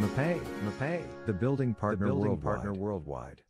Mapei, the building partner worldwide.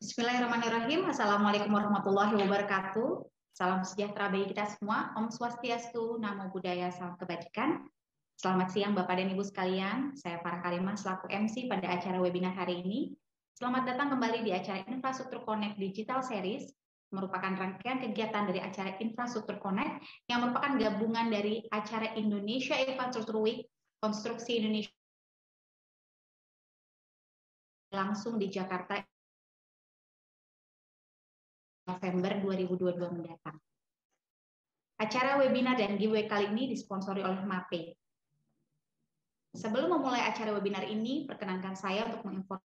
Bismillahirrahmanirrahim. Assalamualaikum warahmatullahi wabarakatuh. Salam sejahtera bagi kita semua. Om Swastiastu, Namo Buddhaya, salam kebajikan. Selamat siang Bapak dan Ibu sekalian. Saya Farah Karimah selaku MC pada acara webinar hari ini. Selamat datang kembali di acara Infrastruktur Connect Digital Series, merupakan rangkaian kegiatan dari acara Infrastruktur Connect yang merupakan gabungan dari acara Indonesia Infrastructure Week, Konstruksi Indonesia langsung di Jakarta November 2022 mendatang. Acara webinar dan giveaway kali ini disponsori oleh MAPE. Sebelum memulai acara webinar ini, perkenankan saya untuk menginformasikan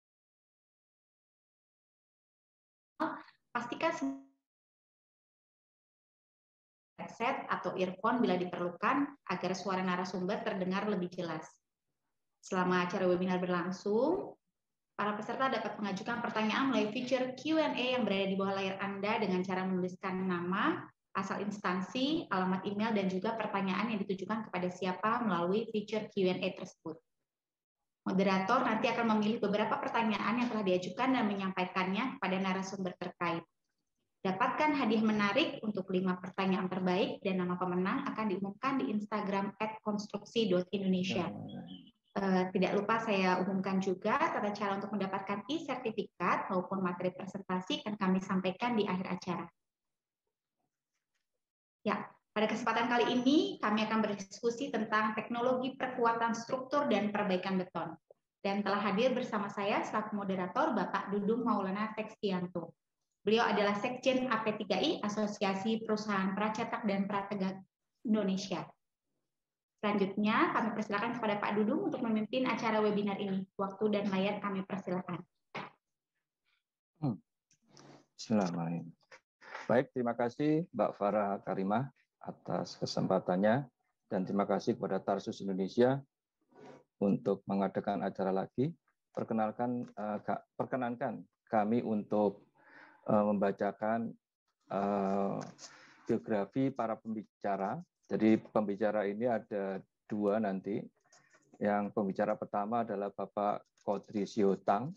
pastikan headset atau earphone bila diperlukan agar suara narasumber terdengar lebih jelas. Selama acara webinar berlangsung, para peserta dapat mengajukan pertanyaan melalui fitur Q&A yang berada di bawah layar Anda dengan cara menuliskan nama, asal instansi, alamat email, dan juga pertanyaan yang ditujukan kepada siapa melalui fitur Q&A tersebut. Moderator nanti akan memilih beberapa pertanyaan yang telah diajukan dan menyampaikannya kepada narasumber terkait. Dapatkan hadiah menarik untuk 5 pertanyaan terbaik dan nama pemenang akan diumumkan di Instagram @konstruksi.indonesia. Tidak lupa saya umumkan juga tata cara untuk mendapatkan e-sertifikat maupun materi presentasi akan kami sampaikan di akhir acara. Ya, pada kesempatan kali ini kami akan berdiskusi tentang teknologi perkuatan struktur dan perbaikan beton. Dan telah hadir bersama saya selaku moderator Bapak Dudung Maulana Tekstianto. Beliau adalah Sekjen AP3I, Asosiasi Perusahaan Pracetak dan Prategak Indonesia. Selanjutnya, kami persilakan kepada Pak Dudung untuk memimpin acara webinar ini. Waktu dan layar kami persilakan. Bismillahirrahmanirrahim. Baik, terima kasih Mbak Farah Karimah atas kesempatannya dan terima kasih kepada Tarsus Indonesia untuk mengadakan acara lagi. Perkenankan kami untuk membacakan biografi para pembicara. Jadi pembicara ini ada 2 nanti. Yang pembicara pertama adalah Bapak Kodri Siotang,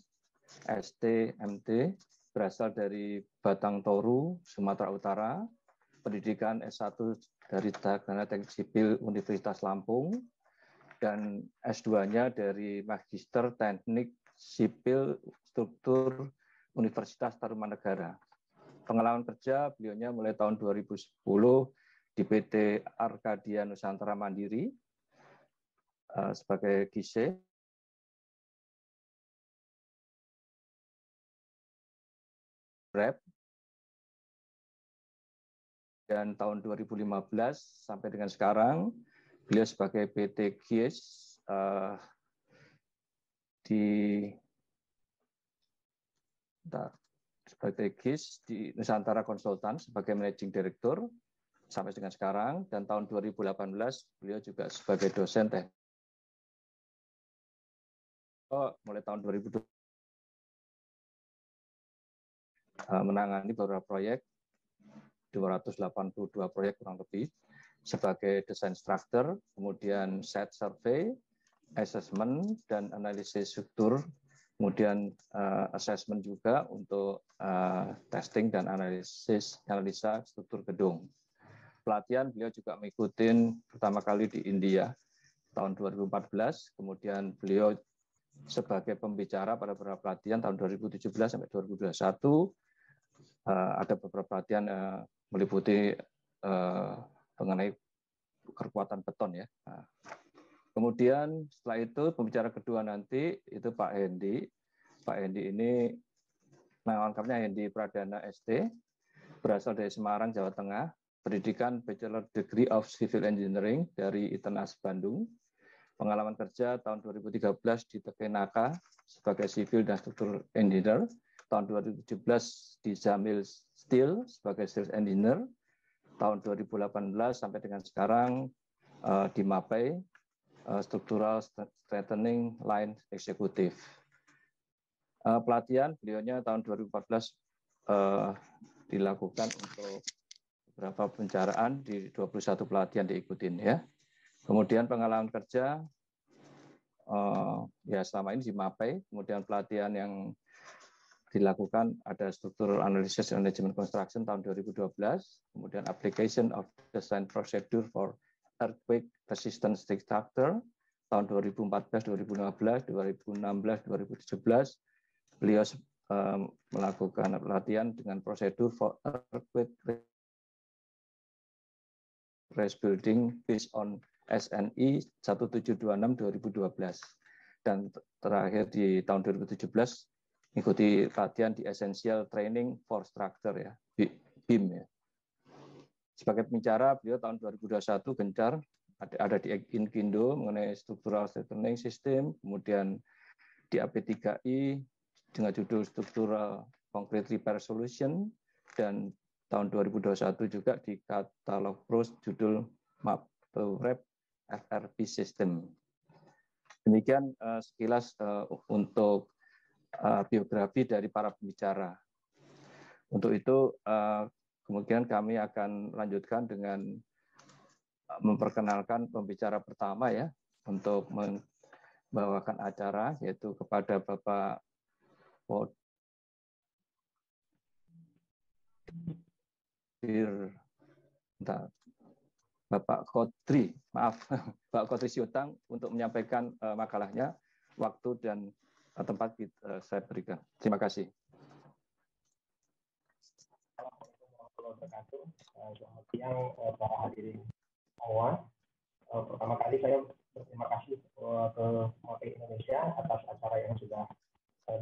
ST, MT, berasal dari Batang Toru, Sumatera Utara, pendidikan S1 dari Sarjana Teknik Sipil Universitas Lampung, dan S2-nya dari Magister Teknik Sipil Struktur Universitas Tarumanegara. Pengalaman kerja beliaunya mulai tahun 2010 di PT Arkadia Nusantara Mandiri sebagai GC. Dan tahun 2015 sampai dengan sekarang beliau sebagai PT GIS sebagai GIS di Nusantara Konsultan sebagai Managing Director sampai dengan sekarang, dan tahun 2018 beliau juga sebagai dosen teknik. Mulai tahun 2020 menangani beberapa proyek, 282 proyek kurang lebih, sebagai desain struktur, kemudian site survey, assessment, dan analisis struktur, kemudian assessment juga untuk testing dan analisa struktur gedung. Pelatihan beliau juga mengikuti pertama kali di India tahun 2014, kemudian beliau sebagai pembicara pada beberapa pelatihan tahun 2017 sampai 2021, ada beberapa pelatihan meliputi mengenai kekuatan beton ya. Kemudian setelah itu pembicara kedua nanti itu Pak Hendi. Pak Hendi ini nama lengkapnya Hendi Pradana ST, berasal dari Semarang, Jawa Tengah, pendidikan Bachelor Degree of Civil Engineering dari ITENAS Bandung. Pengalaman kerja tahun 2013 di Tekenaka sebagai Civil dan Struktur Engineer. Tahun 2017 di Jamil Steel sebagai Sales Engineer. Tahun 2018 sampai dengan sekarang di MAPE, Structural Strengthening Line Executive. Pelatihan beliaunya tahun 2014 dilakukan untuk beberapa pembicaraan di 21 pelatihan diikutin ya. Kemudian pengalaman kerja ya selama ini di MAPE, kemudian pelatihan yang dilakukan ada struktural analysis and management construction tahun 2012, kemudian application of design procedure for earthquake resistant structure tahun 2014, 2015, 2016, 2017. Beliau melakukan pelatihan dengan prosedur for earthquake risk building based on SNI 1726 2012. Dan terakhir di tahun 2017 mengikuti pelatihan di Essential Training for Structure ya, BIM ya. Sebagai pembicara, beliau tahun 2021 gencar ada di Inkindo mengenai Structural Strengthening System, kemudian di AP3I dengan judul Structural Concrete Repair Solution, dan tahun 2021 juga di Katalog Pros judul Map to Wrap FRP System. Demikian sekilas untuk biografi dari para pembicara. Untuk itu, kemungkinan kami akan lanjutkan dengan memperkenalkan pembicara pertama ya, untuk membawakan acara, yaitu kepada Bapak Bapak Kodri, maaf, Bapak Kodri Siotang untuk menyampaikan makalahnya. Waktu dan tempat saya berikan. Terima kasih. Selamat siang para hadirin semua. Pertama kali saya berterima kasih ke MAPI Indonesia atas acara yang sudah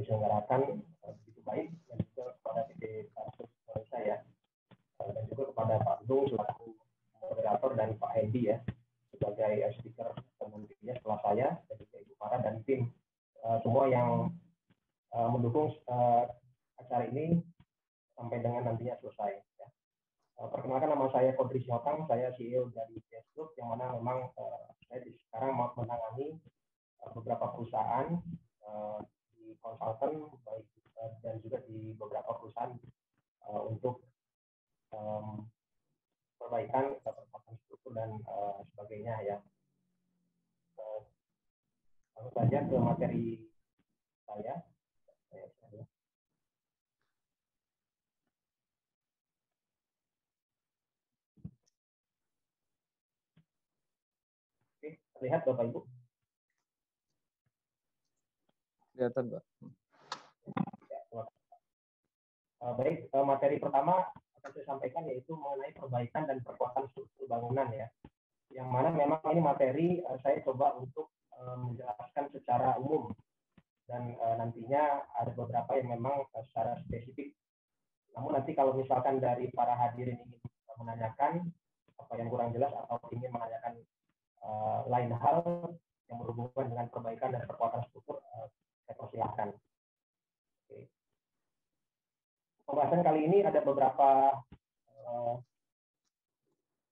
diselenggarakan begitu baik, dan juga kepada PT Karsus Indonesia ya, dan juga kepada Pak Dung selaku moderator dan Pak Hendi ya sebagai speaker nantinya setelah saya, dan juga Ibu Farah dan tim semua yang mendukung acara ini sampai dengan nantinya selesai. Ya. Perkenalkan, nama saya Kodri Siotang, saya CEO dari CS Group, yang mana memang saya sekarang menangani beberapa perusahaan di konsultan baik dan juga di beberapa perusahaan untuk perbaikan performa struktur dan sebagainya ya. Langsung saja ke materi saya. Oke, terlihat Bapak Ibu? Kelihatan, Pak. Baik, materi pertama akan saya sampaikan yaitu mengenai perbaikan dan perkuatan struktur bangunan ya. Yang mana memang ini materi saya coba untuk menjelaskan secara umum, dan nantinya ada beberapa yang memang secara spesifik. Namun nanti kalau misalkan dari para hadirin ingin menanyakan apa yang kurang jelas atau ingin menanyakan lain hal yang berhubungan dengan perbaikan dan perkuatan struktur, saya persilahkan. Oke. Pembahasan kali ini ada beberapa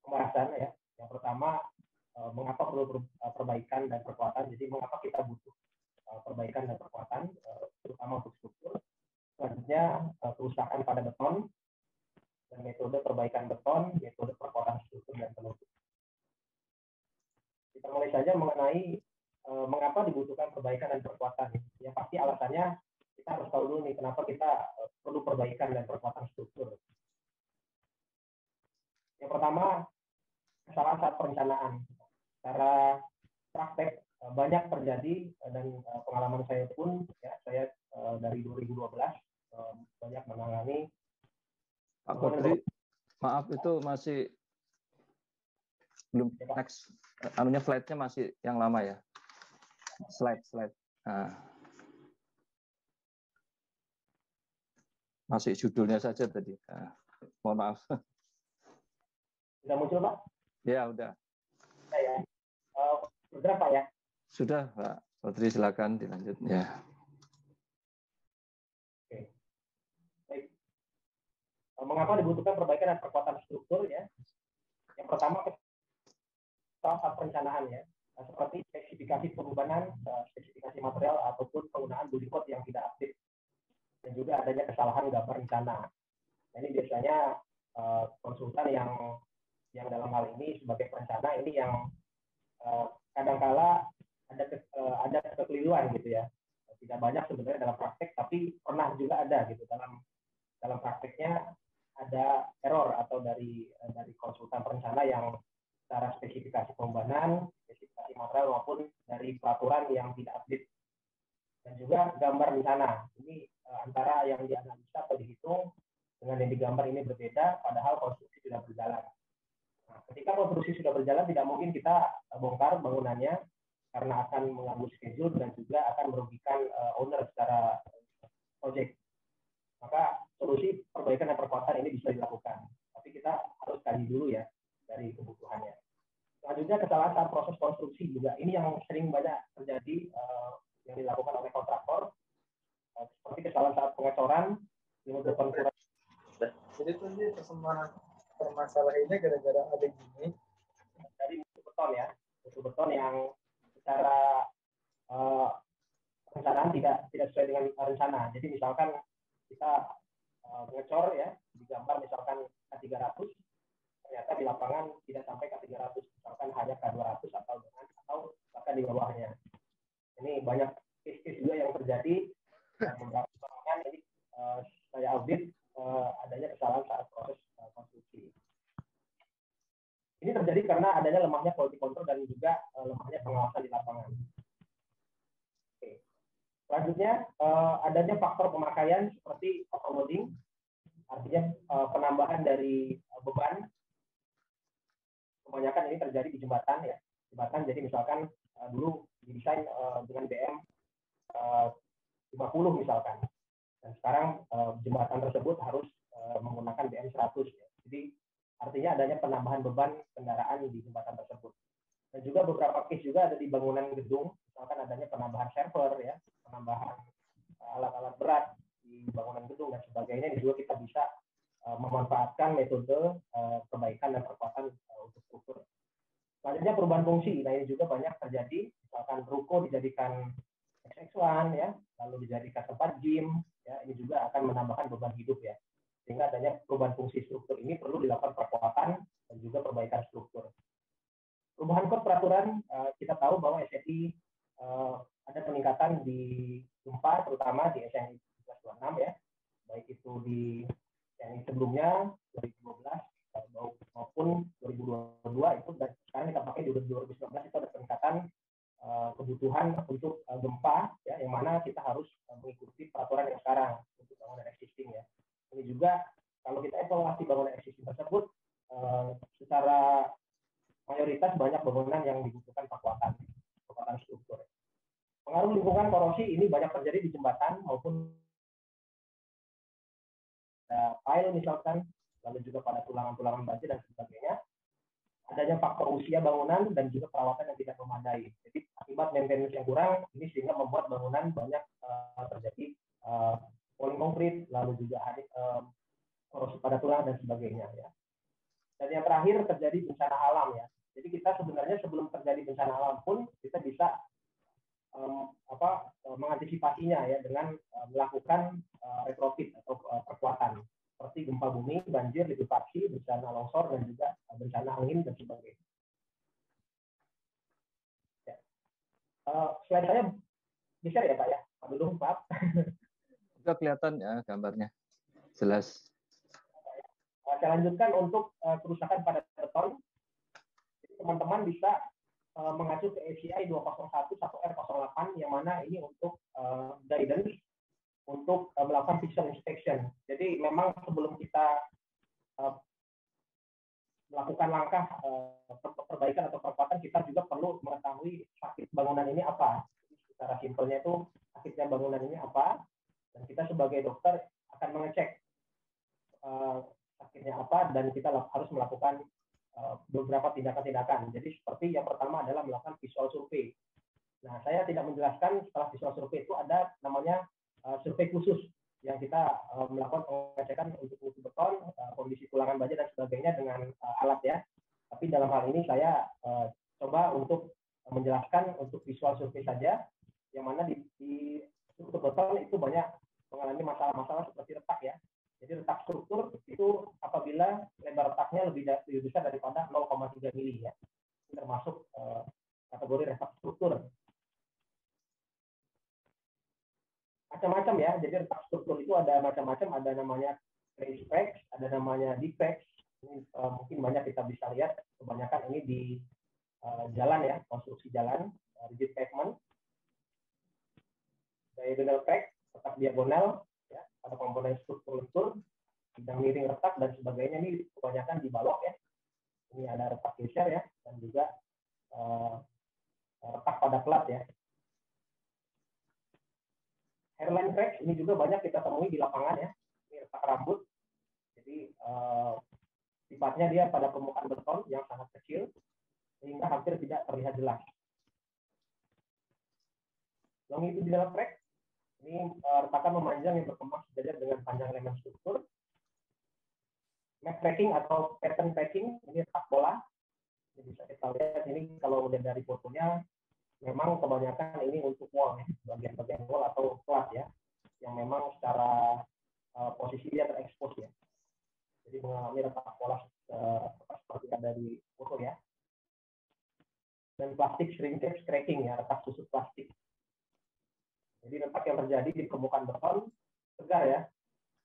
pembahasan ya. Yang pertama, mengapa perlu perbaikan dan perkuatan. Jadi mengapa kita butuh perbaikan dan perkuatan, terutama untuk struktur. Selanjutnya, kerusakan pada beton dan metode perbaikan beton, metode perkuatan struktur dan penutup. Kita mulai saja mengenai mengapa dibutuhkan perbaikan dan perkuatan. Yang pasti alasannya kita harus tahu dulu nih kenapa kita perlu perbaikan dan perkuatan struktur. Yang pertama, kesalahan saat perencanaan. Secara praktek banyak terjadi, dan pengalaman saya pun ya, saya dari 2012 banyak menangani. Pak Kodri, maaf itu masih belum next, anunya slide-nya masih yang lama ya. Slide. Nah. Masih judulnya saja tadi. Nah, mohon maaf. Sudah muncul, Pak? Ya, udah. Ya. Sudah, Pak ya? Sudah, Pak Kodri, silakan dilanjut ya. Oke. Baik. Mengapa dibutuhkan perbaikan dan perkuatan struktur ya? Yang pertama, saat perencanaan ya, seperti spesifikasi pembebanan, spesifikasi material ataupun penggunaan body code yang tidak aktif, dan juga adanya kesalahan gambar rencana. Nah, ini biasanya konsultan yang dalam hal ini sebagai perencana ini yang kadangkala ada kekeliruan gitu ya. tidak banyak sebenarnya dalam praktek, tapi pernah juga ada gitu dalam prakteknya ada error atau dari konsultan perencana yang secara spesifikasi pembangunan, spesifikasi material maupun dari peraturan yang tidak update. Dan juga gambar di sana. Ini antara yang dianalisa atau dihitung dengan yang digambar ini berbeda, padahal konstruksi sudah berjalan. Nah, ketika konstruksi sudah berjalan, tidak mungkin kita bongkar bangunannya karena akan mengganggu schedule dan juga akan merugikan owner secara project. Maka solusi perbaikan dan perkuatan ini bisa dilakukan. Tapi kita harus kaji dulu ya dari kebutuhannya. Selanjutnya kesalahan saat proses konstruksi juga. Ini yang sering banyak terjadi yang dilakukan oleh kontraktor. Seperti kesalahan saat pengecoran, depan kurang. Jadi tuh permasalahannya gara-gara ada gini. Dari mutu beton ya, mutu beton yang secara perencanaan tidak sesuai dengan rencana. Jadi misalkan kita mengecor ya, digambar misalkan K300, ternyata di lapangan tidak sampai K300, misalkan hanya K200 atau bahkan di bawahnya. Ini banyak case juga yang terjadi. Beberapa bangunan ini saya audit adanya kesalahan saat proses konstruksi. Ini terjadi karena adanya lemahnya quality control dan juga lemahnya pengawasan di lapangan. Oke. Selanjutnya, adanya faktor pemakaian seperti overloading, artinya penambahan dari beban. Kebanyakan ini terjadi di jembatan ya. Jembatan, jadi misalkan dulu didesain dengan BM 50 misalkan. Dan sekarang jembatan tersebut harus menggunakan BM 100 ya. Jadi artinya adanya penambahan beban kendaraan di jembatan tersebut. Dan juga beberapa case juga ada di bangunan gedung, misalkan adanya penambahan server ya, penambahan alat-alat berat di bangunan gedung dan sebagainya. Ini juga kita bisa memanfaatkan metode perbaikan dan perkuatan untuk struktur. Selanjutnya perubahan fungsi. Nah, ini juga banyak terjadi, misalkan ruko dijadikan XX1 ya, lalu dijadikan tempat gym ya, ini juga akan menambahkan beban hidup ya. Sehingga adanya perubahan fungsi struktur ini perlu dilakukan perkuatan dan juga perbaikan struktur. Perubahan kod peraturan, kita tahu bahwa SNI ada peningkatan di gempa, terutama di SNI 1326 ya, baik itu di SNI sebelumnya 2012 maupun 2022 itu, dan sekarang kita pakai di 2019 itu ada peningkatan kebutuhan untuk gempa ya, yang mana kita harus mengikuti peraturan yang sekarang untuk bangunan existing ya. Ini juga kalau kita evaluasi bangunan existing tersebut secara mayoritas banyak bangunan yang dibutuhkan perkuatan struktur. Pengaruh lingkungan korosi ini banyak terjadi di jembatan maupun pile misalkan, lalu juga pada tulangan-tulangan baja dan sebagainya. Adanya faktor usia bangunan dan juga perawatan yang tidak memadai. Jadi akibat maintenance yang kurang ini sehingga membuat bangunan banyak terjadi poling konkrit, lalu juga korosi pada tulang dan sebagainya ya. Dan yang terakhir terjadi bencana alam ya. Jadi kita sebenarnya sebelum terjadi bencana alam pun kita bisa mengantisipasinya ya dengan melakukan retrofit atau perkuatan seperti gempa bumi, banjir, likuifaksi, bencana longsor dan juga bencana angin dan sebagainya. Ya. Slide saya bisa ya Pak ya? Pak Dudung, Pak. Sudah kelihatan ya gambarnya, jelas. Saya lanjutkan untuk kerusakan pada beton. Teman-teman bisa mengacu ke ACI 201 1R08 yang mana ini untuk guidance untuk melakukan visual inspection. Jadi memang sebelum kita melakukan langkah perbaikan atau perkuatan, kita juga perlu mengetahui sakit bangunan ini apa. Secara simpelnya itu sakitnya bangunan ini apa, dan kita sebagai dokter akan mengecek sakitnya apa, dan kita harus melakukan beberapa tindakan-tindakan. Jadi seperti yang pertama adalah melakukan visual survei. Nah, saya tidak menjelaskan setelah visual survei itu ada namanya survei khusus yang kita melakukan pengecekan untuk mutu beton, kondisi tulangan baja dan sebagainya dengan alat ya. Tapi dalam hal ini saya coba untuk menjelaskan untuk visual survei saja, yang mana di struktur beton itu banyak mengalami masalah-masalah seperti retak ya. Jadi retak struktur itu apabila lebar retaknya lebih besar daripada 0,3 mili ya. Ini termasuk kategori retak struktur. macam-macam ya. Jadi retak struktur itu ada macam-macam, ada namanya raised cracks, ada namanya deep cracks. Ini mungkin banyak kita bisa lihat, kebanyakan ini di jalan ya, konstruksi jalan, rigid pavement. Diagonal crack, retak diagonal, ya, pada komponen struktur lentur, bidang miring retak dan sebagainya, ini kebanyakan di balok ya. Ini ada retak geser ya, dan juga retak pada plat ya. Hairline cracks ini juga banyak kita temui di lapangan ya. Ini retak rambut. Jadi sifatnya dia pada permukaan beton yang sangat kecil sehingga hampir tidak terlihat jelas. Longitudinal crack ini retakan memanjang yang berkembang sejajar dengan panjang elemen struktur. Map cracking atau pattern cracking ini retak pola. Jadi bisa kita lihat ini kalau udah dari fotonya memang kebanyakan ini untuk wall ya, bagian-bagian wall atau plat ya, yang memang secara posisi dia terekspos ya. Jadi mengalami retak pola seperti ada di foto ya. Dan plastik shrinkage cracking ya, retak susut plastik. Jadi retak yang terjadi di permukaan beton segar ya,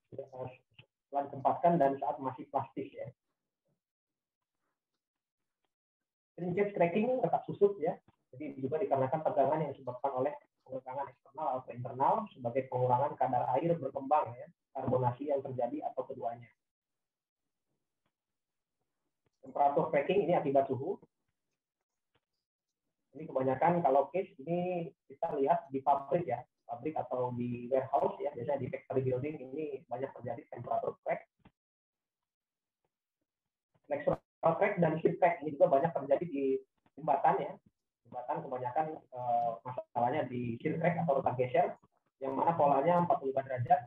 setelah ditempatkan dan saat masih plastis ya. Shrinkage cracking retak susut ya, jadi juga dikarenakan tegangan yang disebabkan oleh pengekangan eksternal atau internal sebagai pengurangan kadar air berkembang ya, karbonasi yang terjadi atau keduanya. Temperatur cracking ini akibat suhu. Ini kebanyakan kalau case ini kita lihat di pabrik ya, pabrik atau di warehouse ya, biasanya di factory building ini banyak terjadi temperatur crack. Flexural crack dan shear crack ini juga banyak terjadi di jembatan ya. Jembatan kebanyakan masalahnya di shear crack atau retak geser, yang mana polanya 45 derajat,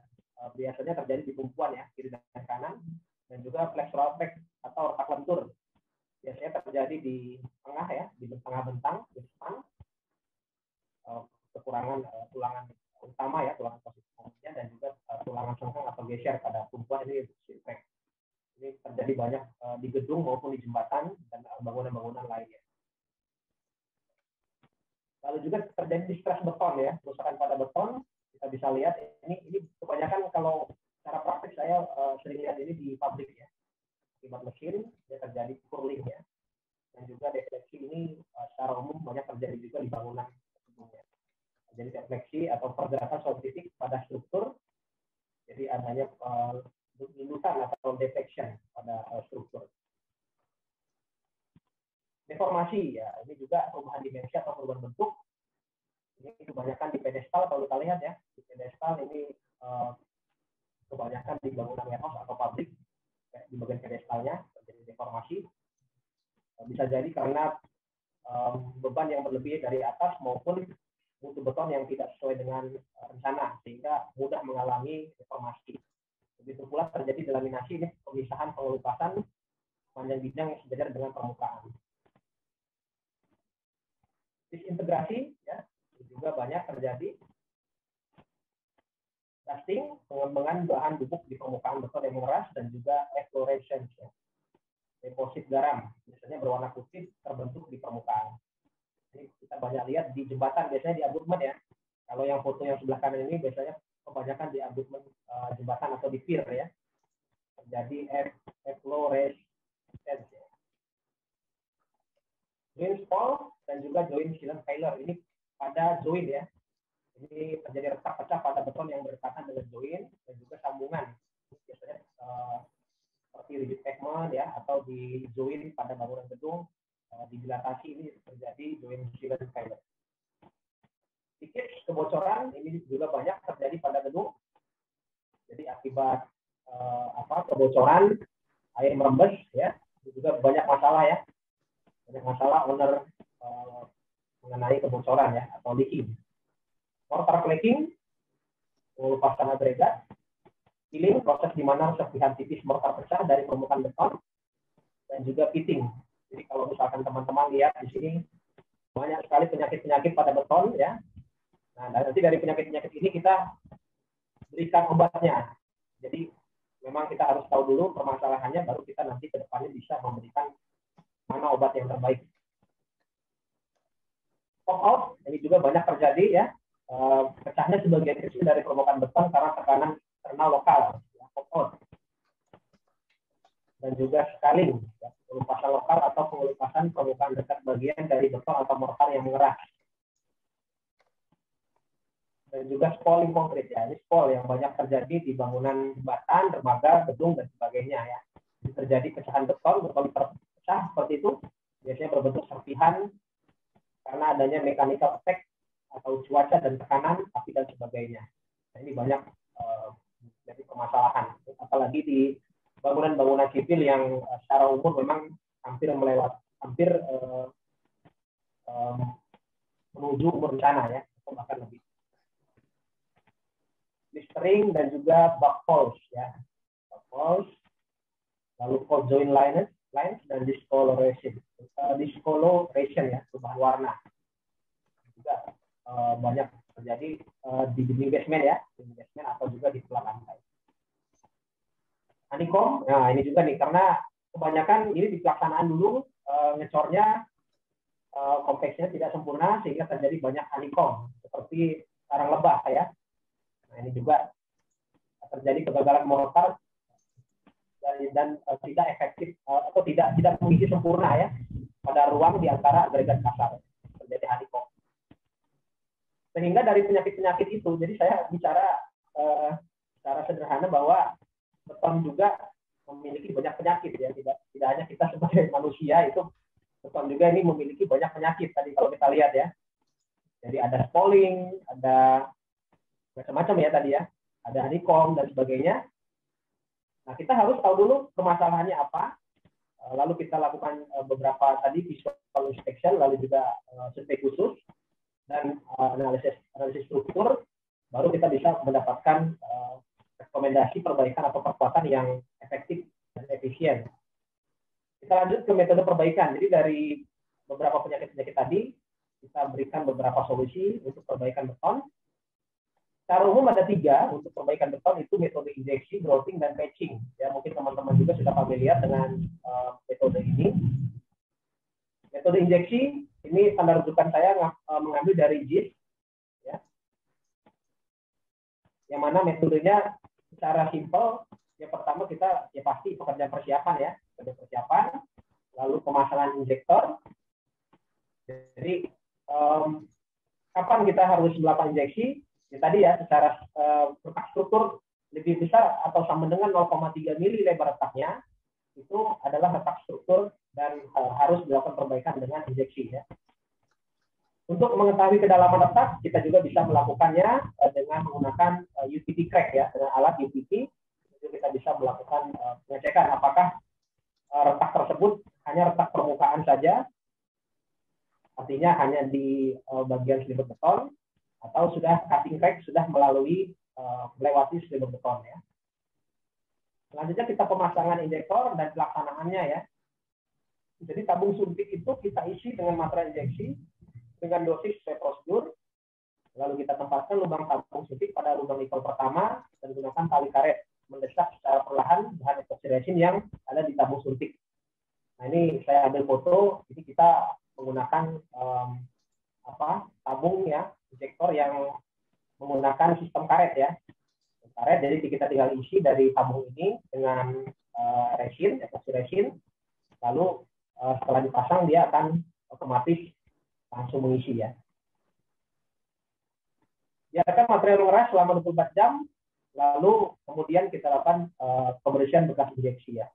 biasanya terjadi di tumpuan ya, kiri dan kanan, dan juga flexural crack atau retak lentur. Biasanya terjadi di tengah ya, di tengah bentang, di depan, kekurangan tulangan utama ya, tulangan posisi komutnya, dan juga tulangan sengkang atau geser pada tumpuan ini shear crack. Ini terjadi banyak di gedung maupun di jembatan dan bangunan-bangunan lainnya. Lalu juga terjadi di stres beton ya, kerusakan pada beton. Kita bisa lihat ini kebanyakan kalau secara praktik saya sering lihat ini di pabrik ya. Akibat mesin dia terjadi curling ya, dan juga defleksi ini secara umum banyak terjadi juga di bangunan sebelumnya. Jadi defleksi atau pergerakan scientific pada struktur, jadi adanya lindusan atau deflection pada struktur. Deformasi ya, ini juga perubahan dimensi atau perubahan bentuk. Ini kebanyakan di pedestal kalau kita lihat ya, di pedestal ini kebanyakan di bangunan warehouse atau pabrik. Di bagian pedestalnya terjadi deformasi, bisa jadi karena beban yang berlebih dari atas maupun mutu beton yang tidak sesuai dengan rencana sehingga mudah mengalami deformasi. Begitu pula terjadi delaminasi, ini pemisahan pengelupasan panjang bidang yang sejajar dengan permukaan. Disintegrasi ya, juga banyak terjadi. Casting, pengembangan bahan bubuk di permukaan beton yang mengeras, dan juga efflorescence ya. Deposit garam biasanya berwarna putih terbentuk di permukaan. Ini kita banyak lihat di jembatan, biasanya di abutment ya. Kalau yang foto yang sebelah kanan ini biasanya kebanyakan di abutment jembatan atau di pier ya. Terjadi efflorescence ya. Joint fall dan juga joint sealant failure ini pada joint ya. Ini terjadi retak pecah pada beton yang berdekatan dengan joint dan juga sambungan. Biasanya seperti rigid pavement ya, atau di joint pada bangunan gedung, didilatasi ini terjadi joint sealant failure. Sedikit kebocoran ini juga banyak terjadi pada gedung. Jadi akibat kebocoran air merembes ya, itu juga banyak masalah ya. Banyak masalah owner mengenai kebocoran ya atau leaking. Mortar flaking, pengelupasan agregat, peeling, proses di mana serpihan tipis mortar pecah dari permukaan beton, dan juga pitting. Jadi kalau misalkan teman-teman lihat di sini banyak sekali penyakit-penyakit pada beton ya. Nah, nanti dari penyakit-penyakit ini kita berikan obatnya. Jadi memang kita harus tahu dulu permasalahannya, baru kita nanti ke depannya bisa memberikan mana obat yang terbaik. Pop out ini juga banyak terjadi ya. pecahnya sebagian kecil dari permukaan beton karena tekanan internal lokal, ya, pop-out. Dan juga scaling, ya, pengelupasan lokal atau pengelupasan permukaan dekat bagian dari beton atau mortar yang mengeras. Dan juga spalling konkret, ya, ini spall yang banyak terjadi di bangunan jembatan, dermaga, gedung dan sebagainya, ya. Jadi terjadi pecahan beton terpecah seperti itu, biasanya berbentuk serpihan karena adanya mechanical effect atau cuaca dan tekanan, api dan sebagainya. Nah, ini banyak jadi permasalahan, apalagi di bangunan-bangunan sipil yang secara umum memang hampir menuju umur bencana, ya, atau bahkan lebih. Blistering dan juga backfalls, ya, backfalls, lalu cold joint lines dan discoloration, ya, perubahan warna juga banyak terjadi di dinding basement, ya, dinding basement atau juga di tulang lantai. Honeycomb, nah ini juga nih karena kebanyakan ini di pelaksanaan dulu ngecornya kompleksnya tidak sempurna sehingga terjadi banyak honeycomb seperti sarang lebah, ya. Nah ini juga terjadi kegagalan mortar dan tidak efektif atau tidak mengisi sempurna, ya, pada ruang di antara agregat kasar, terjadi honeycomb. Sehingga dari penyakit-penyakit itu, jadi saya bicara secara sederhana bahwa beton juga memiliki banyak penyakit, ya, tidak hanya kita sebagai manusia, itu beton juga ini memiliki banyak penyakit tadi kalau kita lihat, ya. Jadi ada spalling, ada macam-macam, ya, tadi, ya, ada honeycomb dan sebagainya. Nah, kita harus tahu dulu permasalahannya apa, lalu kita lakukan beberapa tadi visual inspection, lalu juga survei khusus dan analisis struktur, baru kita bisa mendapatkan rekomendasi perbaikan atau perkuatan yang efektif dan efisien. Kita lanjut ke metode perbaikan. Jadi dari beberapa penyakit-penyakit tadi, kita berikan beberapa solusi untuk perbaikan beton. Secara umum ada 3 untuk perbaikan beton, itu metode injeksi, grouting, dan patching. Ya, mungkin teman-teman juga sudah familiar dengan metode ini. Metode injeksi, ini standar rujukan saya mengambil dari JIS, ya. Yang mana metodenya secara simpel, yang pertama kita ya pasti pekerjaan persiapan, ya, persiapan, lalu pemasangan injektor. Jadi kapan kita harus melakukan injeksi? Ya, tadi, ya, secara retak struktur lebih besar atau sama dengan 0,3 mili lebar retaknya, itu adalah retak struktur dan harus dilakukan perbaikan dengan injeksi, ya. Untuk mengetahui kedalaman retak, kita juga bisa melakukannya dengan menggunakan UTP crack, ya, dengan alat UTP. Itu kita bisa melakukan pengecekan apakah retak tersebut hanya retak permukaan saja, artinya hanya di bagian selimut beton, atau sudah cutting crack, sudah melewati selimut beton, ya. Selanjutnya kita pemasangan injektor dan pelaksanaannya, ya. Jadi tabung suntik itu kita isi dengan material injeksi dengan dosis sesuai prosedur, lalu kita tempatkan lubang tabung suntik pada lubang nikel pertama dan gunakan tali karet mendesak secara perlahan bahan epoxy resin yang ada di tabung suntik. Nah, ini saya ambil foto, jadi kita menggunakan tabung, ya, injektor yang menggunakan sistem karet, ya. Karet, jadi kita tinggal isi dari tabung ini dengan resin, epoxy resin, lalu setelah dipasang dia akan otomatis langsung mengisi, ya. Biarkan material mengeras selama 24 jam, lalu kemudian kita lakukan pembersihan bekas injeksi, ya.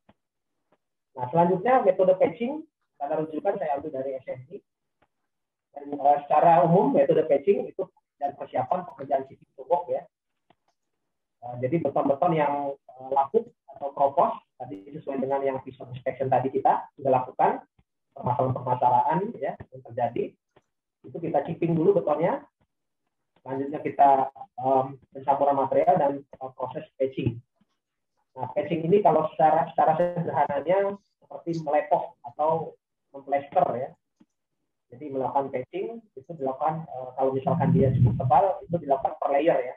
Nah, selanjutnya metode patching, standar rujukan saya ambil dari SMI. Dan secara umum metode patching itu dan persiapan pekerjaan sipil tumbok, ya. Jadi beton-beton yang lapuk atau kropos tadi sesuai dengan yang visual inspection tadi kita sudah lakukan, permasalahan-permasalahan, ya, yang terjadi itu kita chipping dulu betonnya. Selanjutnya kita pencampuran material dan proses patching. Nah, patching ini kalau secara sederhananya seperti melepoh atau memplester, ya. Jadi melakukan patching itu dilakukan kalau misalkan dia cukup tebal itu dilakukan per layer, ya,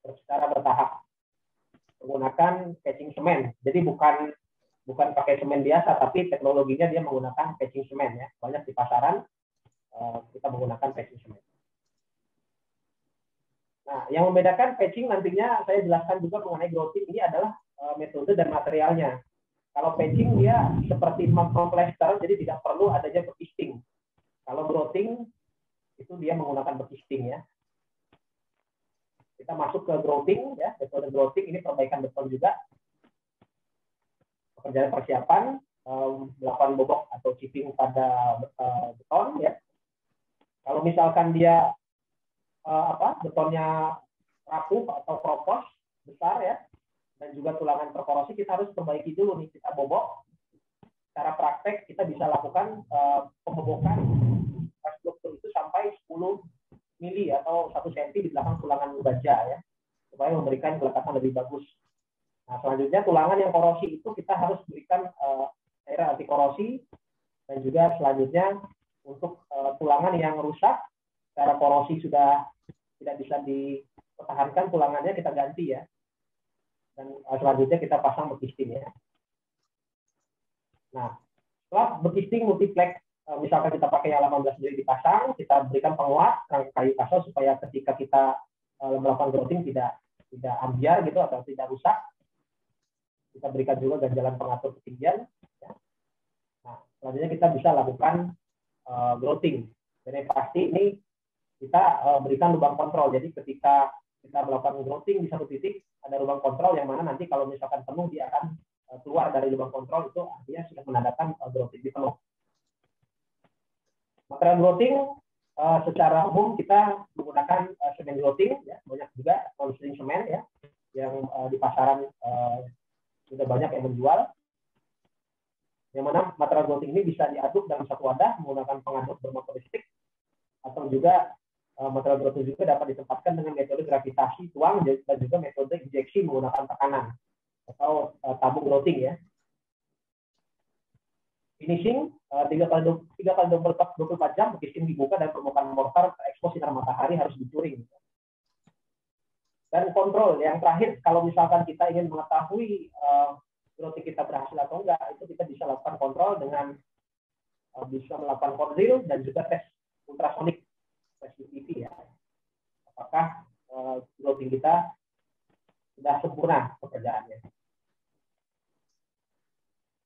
secara bertahap menggunakan patching semen. Jadi bukan pakai semen biasa, tapi teknologinya dia menggunakan patching semen, ya. Banyak di pasaran kita menggunakan patching semen. Nah, yang membedakan patching nantinya saya jelaskan juga mengenai grouting ini adalah metode dan materialnya. Kalau patching dia seperti memplester, jadi tidak perlu adanya berkisting. Kalau grouting itu dia menggunakan berkisting ya. Kita masuk ke grouting ya, metode grouting ini perbaikan beton juga. Pekerjaan persiapan melakukan bobok atau chipping pada beton ya. Kalau misalkan dia betonnya rapuh atau kropos besar ya, dan juga tulangan terkorosi, kita harus perbaiki dulu nih, kita bobok. Secara praktek kita bisa lakukan pembobokan struktur itu sampai 10 mili atau 1 cm di belakang tulangan baja ya, supaya memberikan kelekatan lebih bagus. Nah, selanjutnya tulangan yang korosi itu kita harus berikan cairan anti korosi, dan juga selanjutnya untuk tulangan yang rusak secara korosi sudah tidak bisa dipertahankan, tulangannya kita ganti ya, dan selanjutnya kita pasang bekisting ya. Nah, setelah bekisting multiplex, misalkan kita pakai yang 18 mili dipasang, kita berikan penguat rangka kayu kasar supaya ketika kita melakukan grouting tidak ambiar gitu atau tidak rusak. Kita berikan juga ganjalan pengatur ketinggian ya. Nah, selanjutnya kita bisa lakukan grouting. Jadi pasti ini kita berikan lubang kontrol. Jadi ketika kita melakukan grouting di satu titik ada lubang kontrol yang mana nanti kalau misalkan penuh dia akan keluar dari lubang kontrol, itu artinya sudah menandakan grouting di penuh. Material grouting secara umum kita menggunakan semen grouting ya, banyak juga non-string semen ya yang di pasaran sudah banyak yang menjual. Yang mana material grouting ini bisa diaduk dalam satu wadah menggunakan pengaduk bermotor listrik, atau juga material grouting juga dapat ditempatkan dengan metode gravitasi tuang dan juga metode injeksi menggunakan tekanan atau tabung grouting ya. Finishing 3 kali 24 jam bekisting dibuka dan permukaan mortar terekspos sinar matahari harus dicuring. Dan kontrol yang terakhir, kalau misalkan kita ingin mengetahui grouting kita berhasil atau enggak, itu kita bisa lakukan kontrol dengan bisa melakukan core dan juga tes ultrasonik, tes UPV ya. Apakah grouting kita sudah sempurna pekerjaannya.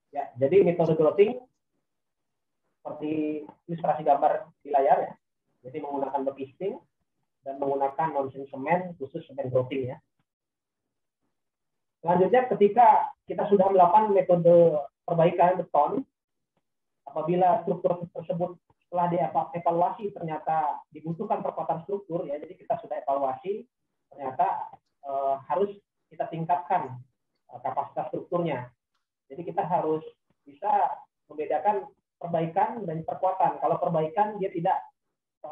Ya, jadi metode grouting seperti ilustrasi gambar di layar ya. Jadi menggunakan bekisting dan menggunakan non-string semen khusus semen grouting ya. Selanjutnya ketika kita sudah melakukan metode perbaikan beton, apabila struktur tersebut setelah dievaluasi ternyata dibutuhkan perkuatan struktur ya, jadi kita sudah evaluasi ternyata harus kita tingkatkan kapasitas strukturnya. Jadi kita harus bisa membedakan perbaikan dan perkuatan. Kalau perbaikan dia tidak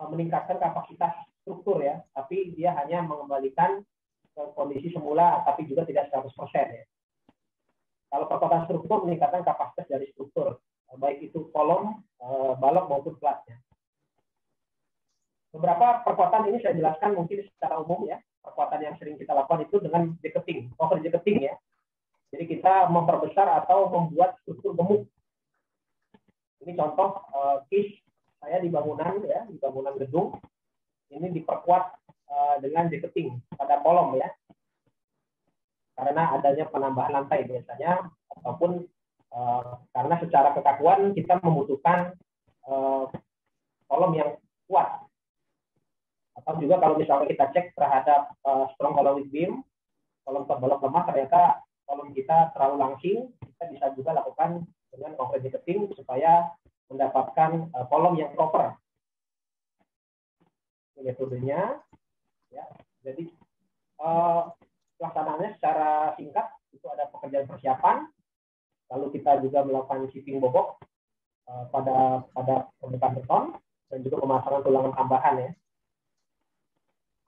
meningkatkan kapasitas struktur ya, tapi dia hanya mengembalikan ke kondisi semula, tapi juga tidak 100% ya. Kalau perkuatan struktur meningkatkan kapasitas dari struktur, baik itu kolom, balok maupun platnya. Beberapa perkuatan ini saya jelaskan mungkin secara umum ya. Perkuatan yang sering kita lakukan itu dengan jacketing, over jacketing ya. Jadi kita memperbesar atau membuat struktur gemuk. Ini contoh case saya di bangunan ya, di bangunan gedung. Ini diperkuat dengan jacketing pada kolom ya. Karena adanya penambahan lantai biasanya, ataupun karena secara kekakuan kita membutuhkan kolom yang kuat. Atau juga kalau misalnya kita cek terhadap strong column beam, kolom terbalok lemah, ternyata kolom kita terlalu langsing, kita bisa juga lakukan dengan concrete jacketing supaya mendapatkan kolom yang proper. Ini metodenya, ya. Jadi pelaksanaannya secara singkat itu ada pekerjaan persiapan, lalu kita juga melakukan chipping bobok pada permukaan beton dan juga pemasangan tulangan tambahan ya.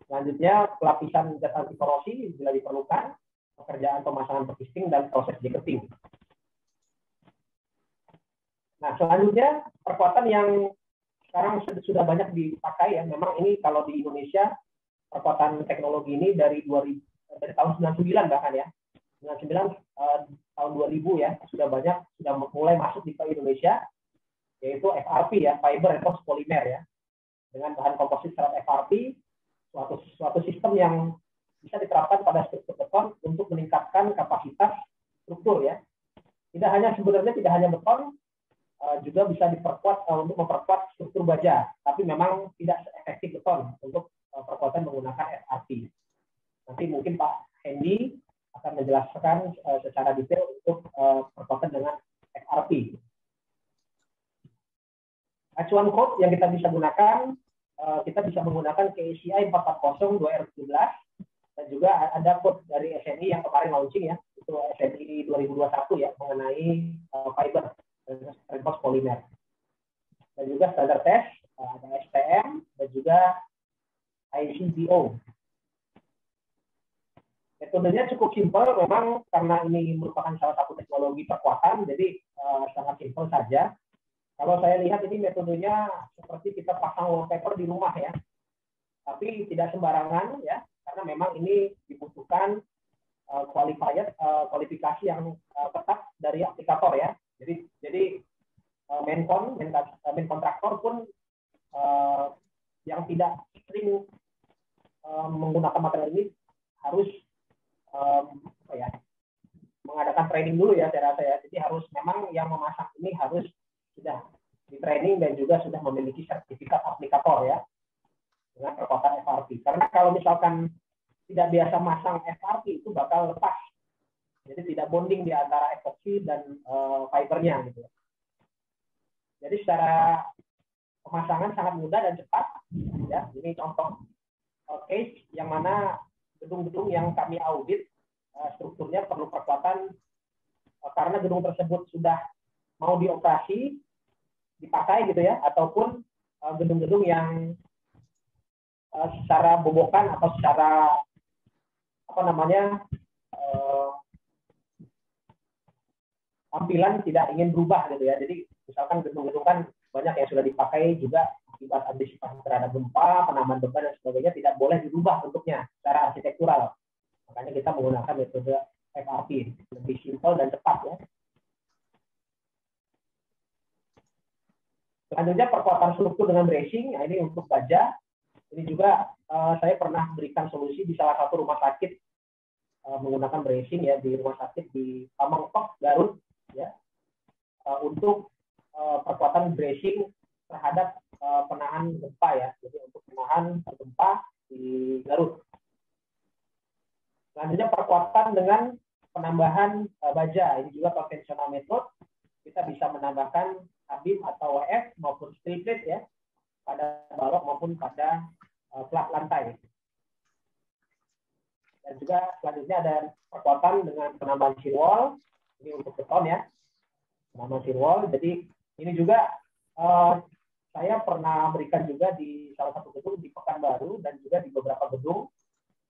Selanjutnya pelapisan gas anti korosi bila diperlukan, pekerjaan pemasangan bekisting dan proses jacketing. Nah, selanjutnya perkuatan yang sekarang sudah banyak dipakai ya. Memang ini kalau di Indonesia perkuatan teknologi ini dari tahun 99 bahkan ya. 99 tahun 2000 ya, sudah mulai masuk di Indonesia, yaitu FRP ya, fiber reinforced polymer ya. Dengan bahan komposit serat FRP suatu sistem yang bisa diterapkan pada struktur beton untuk meningkatkan kapasitas struktur ya. Sebenarnya tidak hanya beton, juga bisa diperkuat untuk memperkuat struktur baja, tapi memang tidak seefektif beton untuk perkuatan menggunakan FRP. Nanti mungkin Pak Hendy akan menjelaskan secara detail untuk perkuatan dengan FRP. Acuan code yang kita bisa gunakan, kita bisa menggunakan KCI 440 2R17, dan juga ada code dari SNI yang kemarin launching ya, itu SNI 2021 ya, mengenai fiber reinforced polymer. Dan juga standar test, ada STM dan juga ICBO. Metodenya cukup simpel memang karena ini merupakan salah satu teknologi perkuatan, jadi sangat simpel saja. Kalau saya lihat ini metodenya seperti kita pasang wallpaper di rumah ya, tapi tidak sembarangan ya, karena memang ini dibutuhkan kualifikasi yang ketat dari aplikator ya. Jadi main kontraktor pun yang tidak sering menggunakan material ini harus mengadakan training dulu ya, saya rasa ya. Jadi harus memang yang memasang ini harus sudah di training dan juga sudah memiliki sertifikat aplikator ya dengan perkuatan FRP. Karena kalau misalkan tidak biasa masang FRP itu bakal lepas. Jadi tidak bonding di antara epoxy dan fibernya gitu. Jadi secara pemasangan sangat mudah dan cepat ya. Ini contoh case yang mana gedung-gedung yang kami audit strukturnya perlu perkuatan karena gedung tersebut sudah mau dioperasi dipakai gitu ya, ataupun gedung-gedung yang secara bobokan atau secara tampilan tidak ingin berubah gitu ya. Jadi misalkan gedung-gedung kan banyak yang sudah dipakai juga akibat antisipasi terhadap gempa, penanaman beban dan sebagainya, tidak boleh dirubah bentuknya secara arsitektural. Makanya kita menggunakan metode FRP, lebih simpel dan cepat ya. Selanjutnya perkuatan struktur dengan bracing, nah ini untuk baja. Ini juga saya pernah berikan solusi di salah satu rumah sakit menggunakan bracing ya, di rumah sakit di Pamengpek, Garut ya, untuk perkuatan bracing terhadap penahan gempa ya, jadi untuk menahan gempa di Garut. Selanjutnya perkuatan dengan penambahan baja, ini juga konvensional method, kita bisa menambahkan abim atau WF maupun strip plate ya pada balok maupun pada plat lantai. Dan juga selanjutnya ada perkuatan dengan penambahan shear wall, ini untuk beton ya, penambahan shear wall. Jadi ini juga saya pernah berikan juga di salah satu gedung di Pekanbaru dan juga di beberapa gedung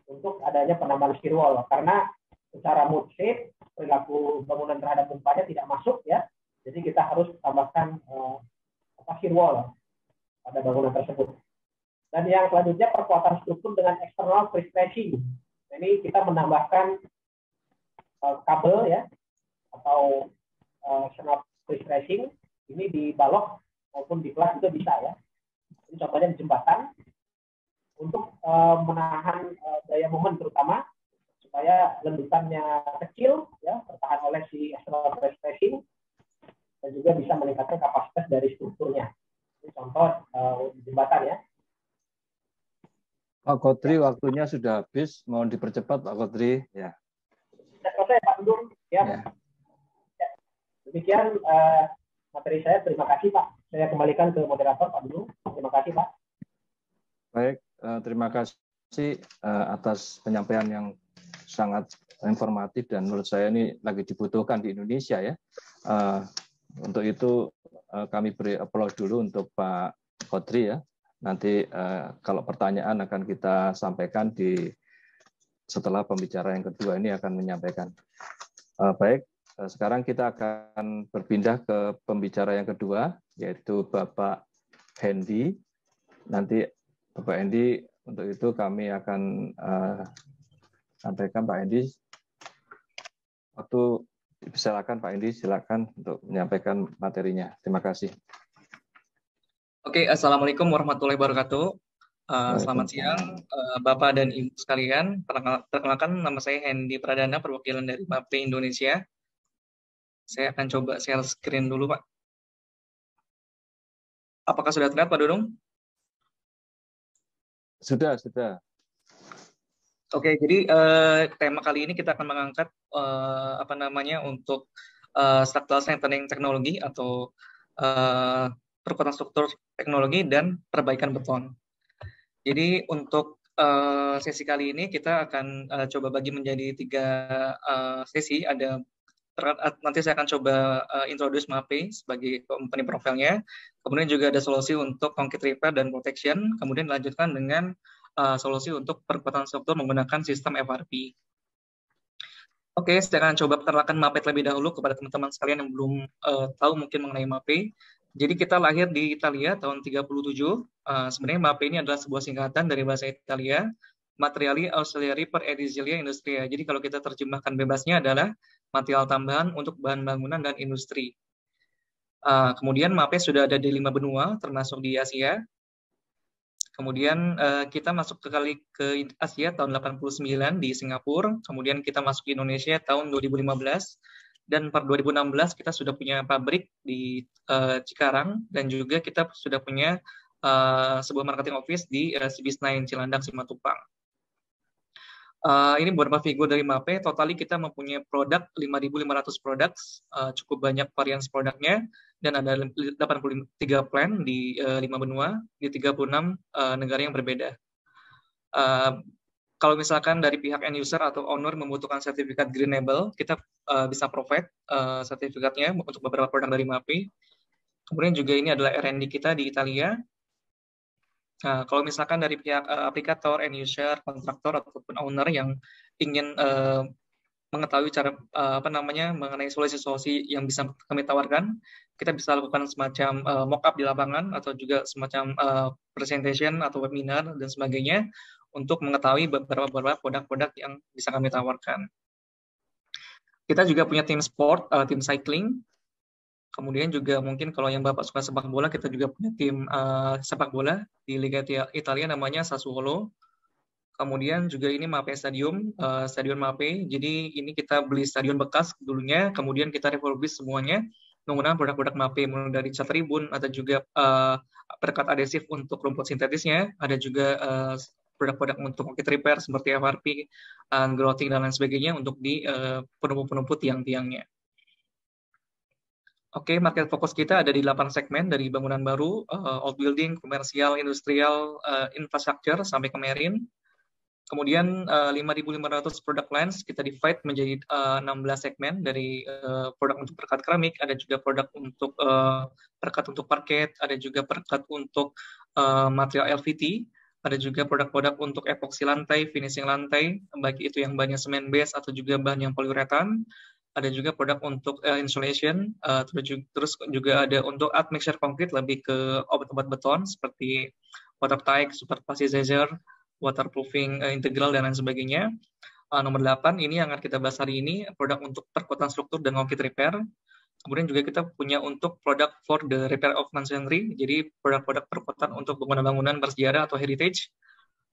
untuk adanya penambahan shear wall, karena secara mood shape perilaku bangunan terhadap gempanya tidak masuk ya. Jadi kita harus tambahkan shear wall pada bangunan tersebut. Dan yang selanjutnya perkuatan struktur dengan external pre-stressing. Ini kita menambahkan kabel ya atau external pre-stressing ini di balok maupun di plat juga bisa ya. Ini contohnya di jembatan untuk menahan daya momen terutama supaya lendutannya kecil ya, tertahan oleh si external pre-stressing. Dan juga bisa meningkatkan kapasitas dari strukturnya. Ini contoh jembatan ya. Pak Kodri, waktunya sudah habis. Mohon dipercepat Pak Kodri. Ya. Sudah selesai Pak Dudung. Ya. Ya. Demikian materi saya. Terima kasih Pak. Saya kembalikan ke moderator Pak Dudung. Terima kasih Pak. Baik, terima kasih atas penyampaian yang sangat informatif dan menurut saya ini lagi dibutuhkan di Indonesia ya. Untuk itu kami beri aplaus dulu untuk Pak Kodri ya. Nanti kalau pertanyaan akan kita sampaikan setelah pembicara yang kedua ini akan menyampaikan. Baik, sekarang kita akan berpindah ke pembicara yang kedua, yaitu Bapak Hendy. Nanti Bapak Hendy, untuk itu kami akan sampaikan Pak Hendy. Waktu silakan Pak Hendy, silakan untuk menyampaikan materinya. Terima kasih. Oke, assalamualaikum warahmatullahi wabarakatuh. Selamat siang, Bapak dan Ibu sekalian. Perkenalkan, nama saya Hendy Pradana, perwakilan dari MAPE Indonesia. Saya akan coba share screen dulu, Pak. Apakah sudah terlihat, Pak Dudung? Sudah. Oke, jadi tema kali ini kita akan mengangkat untuk structural strengthening teknologi atau perkuatan struktur teknologi dan perbaikan beton. Jadi untuk sesi kali ini kita akan coba bagi menjadi 3 sesi. Nanti saya akan coba introduce MAPE sebagai company profile-nya. Kemudian juga ada solusi untuk concrete repair dan protection. Kemudian dilanjutkan dengan solusi untuk perkuatan struktur menggunakan sistem FRP. Oke, saya akan coba perkenalkan MAPE terlebih dahulu kepada teman-teman sekalian yang belum tahu mungkin mengenai MAPE. Jadi kita lahir di Italia tahun 37. Sebenarnya MAPE ini adalah sebuah singkatan dari bahasa Italia, Materiali Ausiliari per Edilizia Industria. Jadi kalau kita terjemahkan bebasnya adalah material tambahan untuk bahan bangunan dan industri. Kemudian MAPE sudah ada di 5 benua, termasuk di Asia. Kemudian kita masuk ke Asia tahun 89 di Singapura. Kemudian kita masuk ke Indonesia tahun 2015. Dan per 2016 kita sudah punya pabrik di Cikarang, dan juga kita sudah punya sebuah marketing office di Cibisnai, Cilandak, Simatupang. Ini beberapa figur dari MAPE. Totali kita mempunyai produk 5.500 produk, cukup banyak varian produknya, dan ada 83 plant di 5 benua, di 36 negara yang berbeda. Kalau misalkan dari pihak end user atau owner membutuhkan sertifikat Green Label, kita bisa provide sertifikatnya untuk beberapa produk dari MAPE. Kemudian juga ini adalah R&D kita di Italia. Kalau misalkan dari pihak aplikator, end user, kontraktor ataupun owner yang ingin mengetahui cara mengenai solusi-solusi yang bisa kami tawarkan, kita bisa lakukan semacam mock-up di lapangan atau juga semacam presentation atau webinar dan sebagainya untuk mengetahui beberapa produk-produk yang bisa kami tawarkan. Kita juga punya tim sport, tim cycling. Kemudian juga mungkin kalau yang Bapak suka sepak bola, kita juga punya tim sepak bola di Liga Italia namanya Sassuolo. Kemudian juga ini MAPE Stadium, Stadion MAPE. Jadi ini kita beli stadion bekas dulunya, kemudian kita refurbish semuanya menggunakan produk-produk MAPE, mulai dari cat tribun, atau juga perekat adhesif untuk rumput sintetisnya, ada juga produk-produk untuk concrete repair seperti FRP, grouting, dan lain sebagainya untuk di penumpu-penumpu tiang-tiangnya. Oke, market fokus kita ada di 8 segmen, dari bangunan baru, old building, komersial, industrial, infrastructure, sampai ke marine. Kemudian 5.500 product lines kita divide menjadi 16 segmen, dari produk untuk perekat keramik, ada juga produk untuk perekat untuk parket, ada juga perekat untuk material LVT, ada juga produk-produk untuk epoksi lantai, finishing lantai, baik itu yang bahannya semen base atau juga bahan yang poliuretan. Ada juga produk untuk insulation, terus juga ada untuk admixture concrete, lebih ke obat-obat beton seperti watertight, super plasticizer, waterproofing integral, dan lain sebagainya. Nomor 8, ini yang akan kita bahas hari ini, produk untuk perkuatan struktur dan concrete repair. Kemudian juga kita punya untuk produk for the repair of masonry, jadi produk-produk perkuatan untuk bangunan-bangunan bersejarah atau heritage.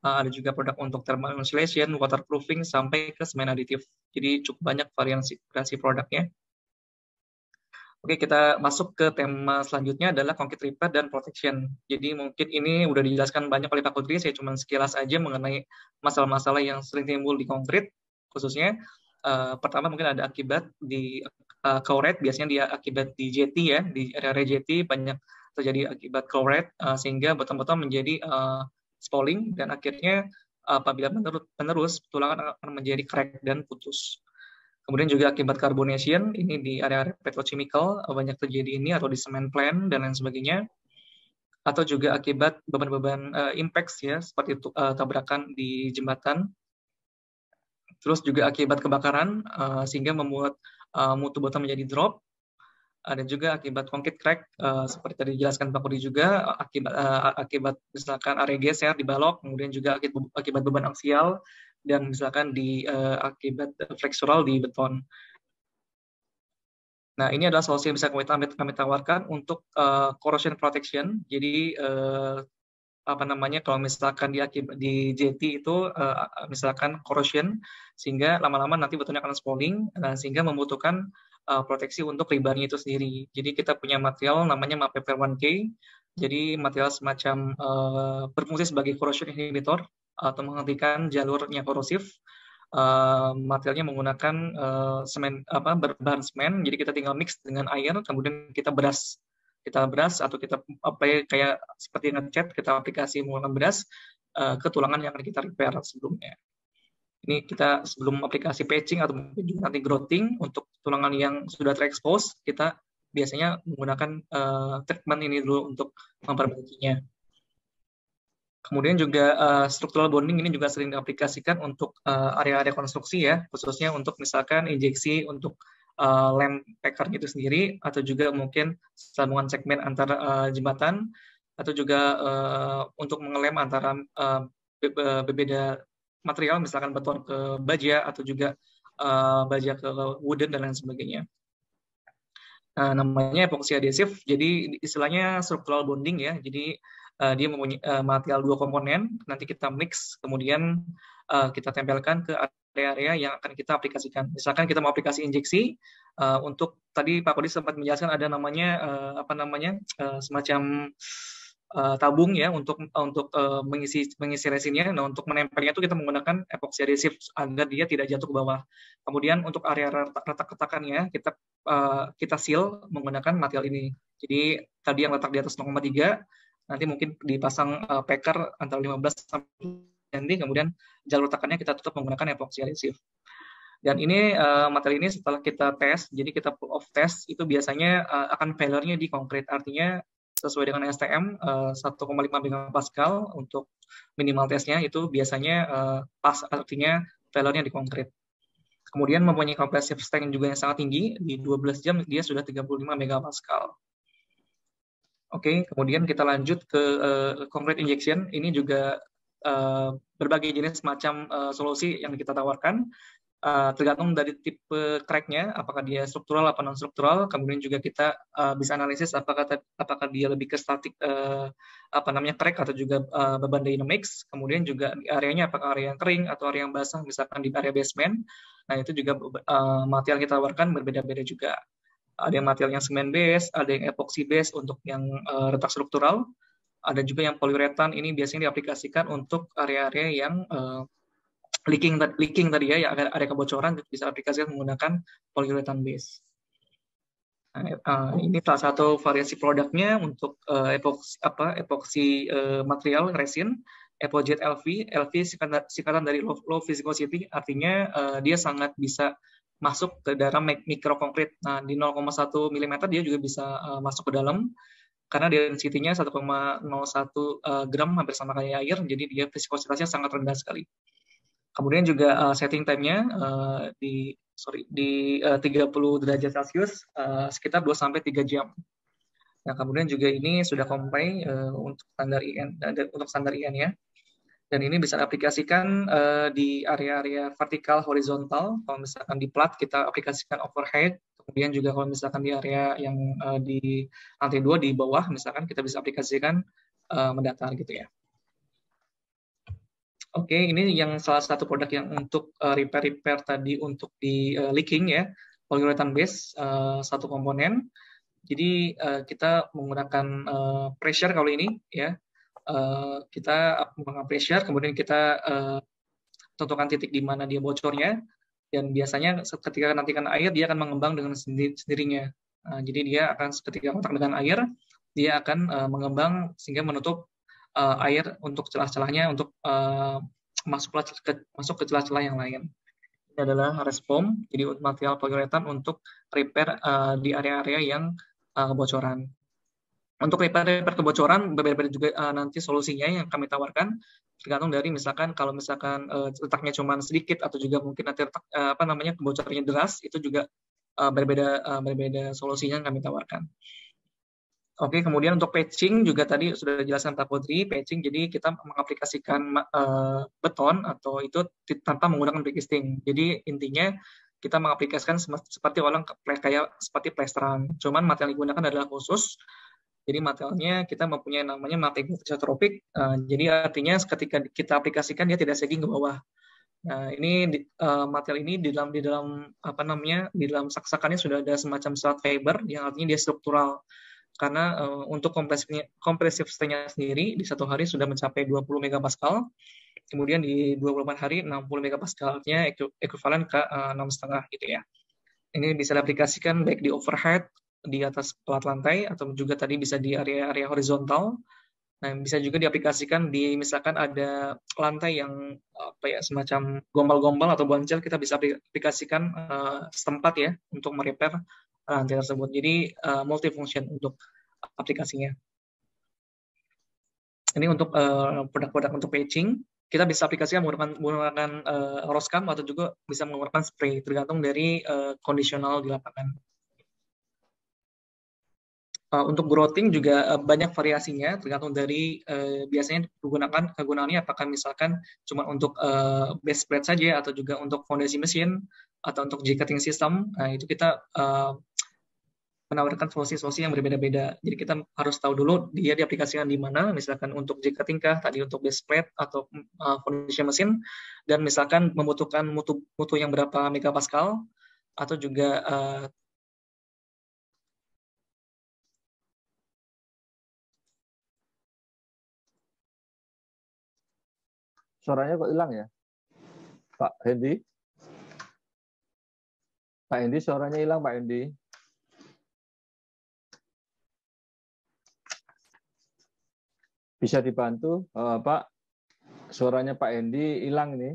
Ada juga produk untuk thermal insulation, waterproofing, sampai ke semen aditif. Jadi cukup banyak variasi produknya. Oke, kita masuk ke tema selanjutnya adalah concrete repair dan protection. Jadi mungkin ini udah dijelaskan banyak oleh Pak Kudri, saya cuma sekilas aja mengenai masalah-masalah yang sering timbul di konkret, khususnya. Pertama mungkin ada akibat di cowrate, biasanya dia akibat di JT ya, di area JT banyak terjadi akibat cowrate, sehingga beton-beton menjadi spalling, dan akhirnya apabila menerus tulangan akan menjadi crack dan putus. Kemudian juga akibat carbonation, ini di area petrochemical banyak terjadi ini, atau di cement plant dan lain sebagainya. Atau juga akibat beban-beban impacts ya, seperti tabrakan di jembatan. Terus juga akibat kebakaran sehingga membuat mutu beton menjadi drop. Ada juga akibat concrete crack seperti tadi dijelaskan Pak Kudi juga, akibat misalkan area geser di balok, kemudian juga akibat beban aksial, dan misalkan akibat flexural di beton. Nah, ini adalah solusi yang bisa kami tawarkan untuk corrosion protection. Jadi kalau misalkan di JT itu misalkan corrosion, sehingga lama-lama nanti betonnya akan spalling, sehingga membutuhkan proteksi untuk rebarnya itu sendiri. Jadi kita punya material namanya MAPFR 1K, jadi material semacam berfungsi sebagai corrosion inhibitor atau menghentikan jalurnya korosif. Materialnya menggunakan semen berbahan semen, jadi kita tinggal mix dengan air, kemudian kita beras atau kita kayak seperti ngecat, kita aplikasi menggunakan beras ke tulangan yang akan kita repair sebelumnya. Ini kita sebelum aplikasi patching atau mungkin juga nanti growthing untuk tulangan yang sudah terekspos, kita biasanya menggunakan treatment ini dulu untuk memperbaikinya. Kemudian juga structural bonding ini juga sering diaplikasikan untuk area-area konstruksi ya, khususnya untuk misalkan injeksi untuk lem packer itu sendiri, atau juga mungkin sambungan segmen antara jembatan, atau juga untuk mengelem antara berbeda material, misalkan beton ke baja, atau juga baja ke wooden, dan lain sebagainya. Namanya epoxy adhesive, jadi istilahnya structural bonding ya, jadi dia mempunyai material 2 komponen, nanti kita mix, kemudian kita tempelkan ke area-area yang akan kita aplikasikan. Misalkan kita mau aplikasi injeksi, untuk tadi Pak Kodi sempat menjelaskan ada namanya semacam tabung ya untuk mengisi resinnya. Nah, untuk menempelnya itu kita menggunakan epoxy adhesive agar dia tidak jatuh ke bawah. Kemudian untuk area retak-retakannya kita seal menggunakan material ini. Jadi tadi yang letak di atas 0,3 nanti mungkin dipasang packer antara 15 sampai cm, kemudian jalur retakannya kita tutup menggunakan epoxy adhesive. Dan ini materi ini setelah kita tes, jadi kita pull off test, itu biasanya akan failure-nya di konkret, artinya sesuai dengan STM 1,5 MPa untuk minimal tesnya itu biasanya pas, artinya failure-nya di konkret. Kemudian mempunyai compressive strength juga yang sangat tinggi, di 12 jam dia sudah 35 MPa. Oke, kemudian kita lanjut ke concrete injection. Ini juga berbagai jenis macam solusi yang kita tawarkan, tergantung dari tipe crack-nya, apakah dia struktural atau non-struktural. Kemudian juga kita bisa analisis apakah dia lebih ke static crack atau juga beban dynamics. Kemudian juga areanya apakah area yang kering atau area yang basah, misalkan di area basement. Nah, itu juga material kita tawarkan berbeda-beda juga. Ada yang material yang semen base, ada yang epoxy base untuk yang retak struktural, ada juga yang poliuretan. Ini biasanya diaplikasikan untuk area-area yang leaking tadi ya, yang ada kebocoran, bisa aplikasikan menggunakan poliuretan base. Nah, ini salah satu variasi produknya untuk epoxy material resin, EpoJet LV. LV singkatan dari low viscosity, artinya dia sangat bisa masuk ke dalam mikrokongkrit. Nah, di 0,1 mm dia juga bisa masuk ke dalam, karena density-nya 1,01 gram, hampir sama kayak air, jadi dia viskositasnya sangat rendah sekali. Kemudian juga setting time-nya di 30 derajat Celcius, sekitar 2-3 jam. Nah, kemudian juga ini sudah comply untuk standar IN, untuk standar IN ya. Dan ini bisa diaplikasikan di area-area vertikal, horizontal. Kalau misalkan di plat, kita aplikasikan overhead. Kemudian juga kalau misalkan di area yang di lantai 2, di bawah, misalkan kita bisa aplikasikan mendatar gitu ya. Oke, ini yang salah satu produk yang untuk repair tadi untuk di leaking ya, polyurethane base, satu komponen. Jadi kita menggunakan pressure kalau ini ya. Kita menggunakan pressure, kemudian kita tentukan titik di mana dia bocornya, dan biasanya ketika nanti kena air dia akan mengembang dengan sendirinya. Jadi dia akan ketika kontak dengan air, dia akan mengembang sehingga menutup air untuk celah-celahnya untuk masuk ke celah-celah yang lain. Ini adalah respom, jadi material poliuretan untuk repair di area-area yang kebocoran. Untuk repair kebocoran berbeda-beda juga nanti solusinya yang kami tawarkan, tergantung dari misalkan kalau misalkan letaknya cuma sedikit atau juga mungkin nanti kebocorannya deras, itu juga berbeda solusinya yang kami tawarkan. Oke, kemudian untuk patching juga tadi sudah dijelaskan Pak Putri, patching jadi kita mengaplikasikan beton atau itu tanpa menggunakan pre-casting. Jadi intinya kita mengaplikasikan seperti seperti plesteran, cuman material yang digunakan adalah khusus. Jadi materialnya kita mempunyai namanya MAPEGO isotropik. Jadi artinya ketika kita aplikasikan dia tidak sagging ke bawah. Nah, ini material ini di dalam apa namanya, di dalam saksakannya sudah ada semacam serat fiber yang artinya dia struktural. Karena untuk compressive strain-nya sendiri di 1 hari sudah mencapai 20 megapascal, kemudian di 24 hari 60 megapascal, artinya ekuivalen ke 6,5 gitu ya. Ini bisa diaplikasikan baik di overhead, di atas pelat lantai, atau juga tadi bisa di area-area horizontal. Nah, bisa juga diaplikasikan di misalkan ada lantai yang apa ya, semacam gombal-gombal atau boncel, kita bisa aplikasikan setempat ya untuk merepair lantai tersebut. Jadi multifunction untuk aplikasinya. Ini untuk produk-produk untuk patching, kita bisa aplikasikan menggunakan Roscam atau juga bisa menggunakan spray, tergantung dari kondisional di lapangan. Untuk growthing juga banyak variasinya, tergantung dari biasanya kegunaannya apakah misalkan cuma untuk base plate saja atau juga untuk foundation mesin atau untuk J-cutting system. Nah, itu kita menawarkan solusi-solusi yang berbeda-beda. Jadi kita harus tahu dulu dia diaplikasikan di mana, misalkan untuk J-cutting kah, tadi untuk base plate atau foundation mesin, dan misalkan membutuhkan mutu yang berapa megapascal atau juga Suaranya kok hilang ya? Pak Hendy? Pak Hendy, suaranya hilang, Pak Hendy. Bisa dibantu, Pak? Suaranya Pak Hendy hilang ini.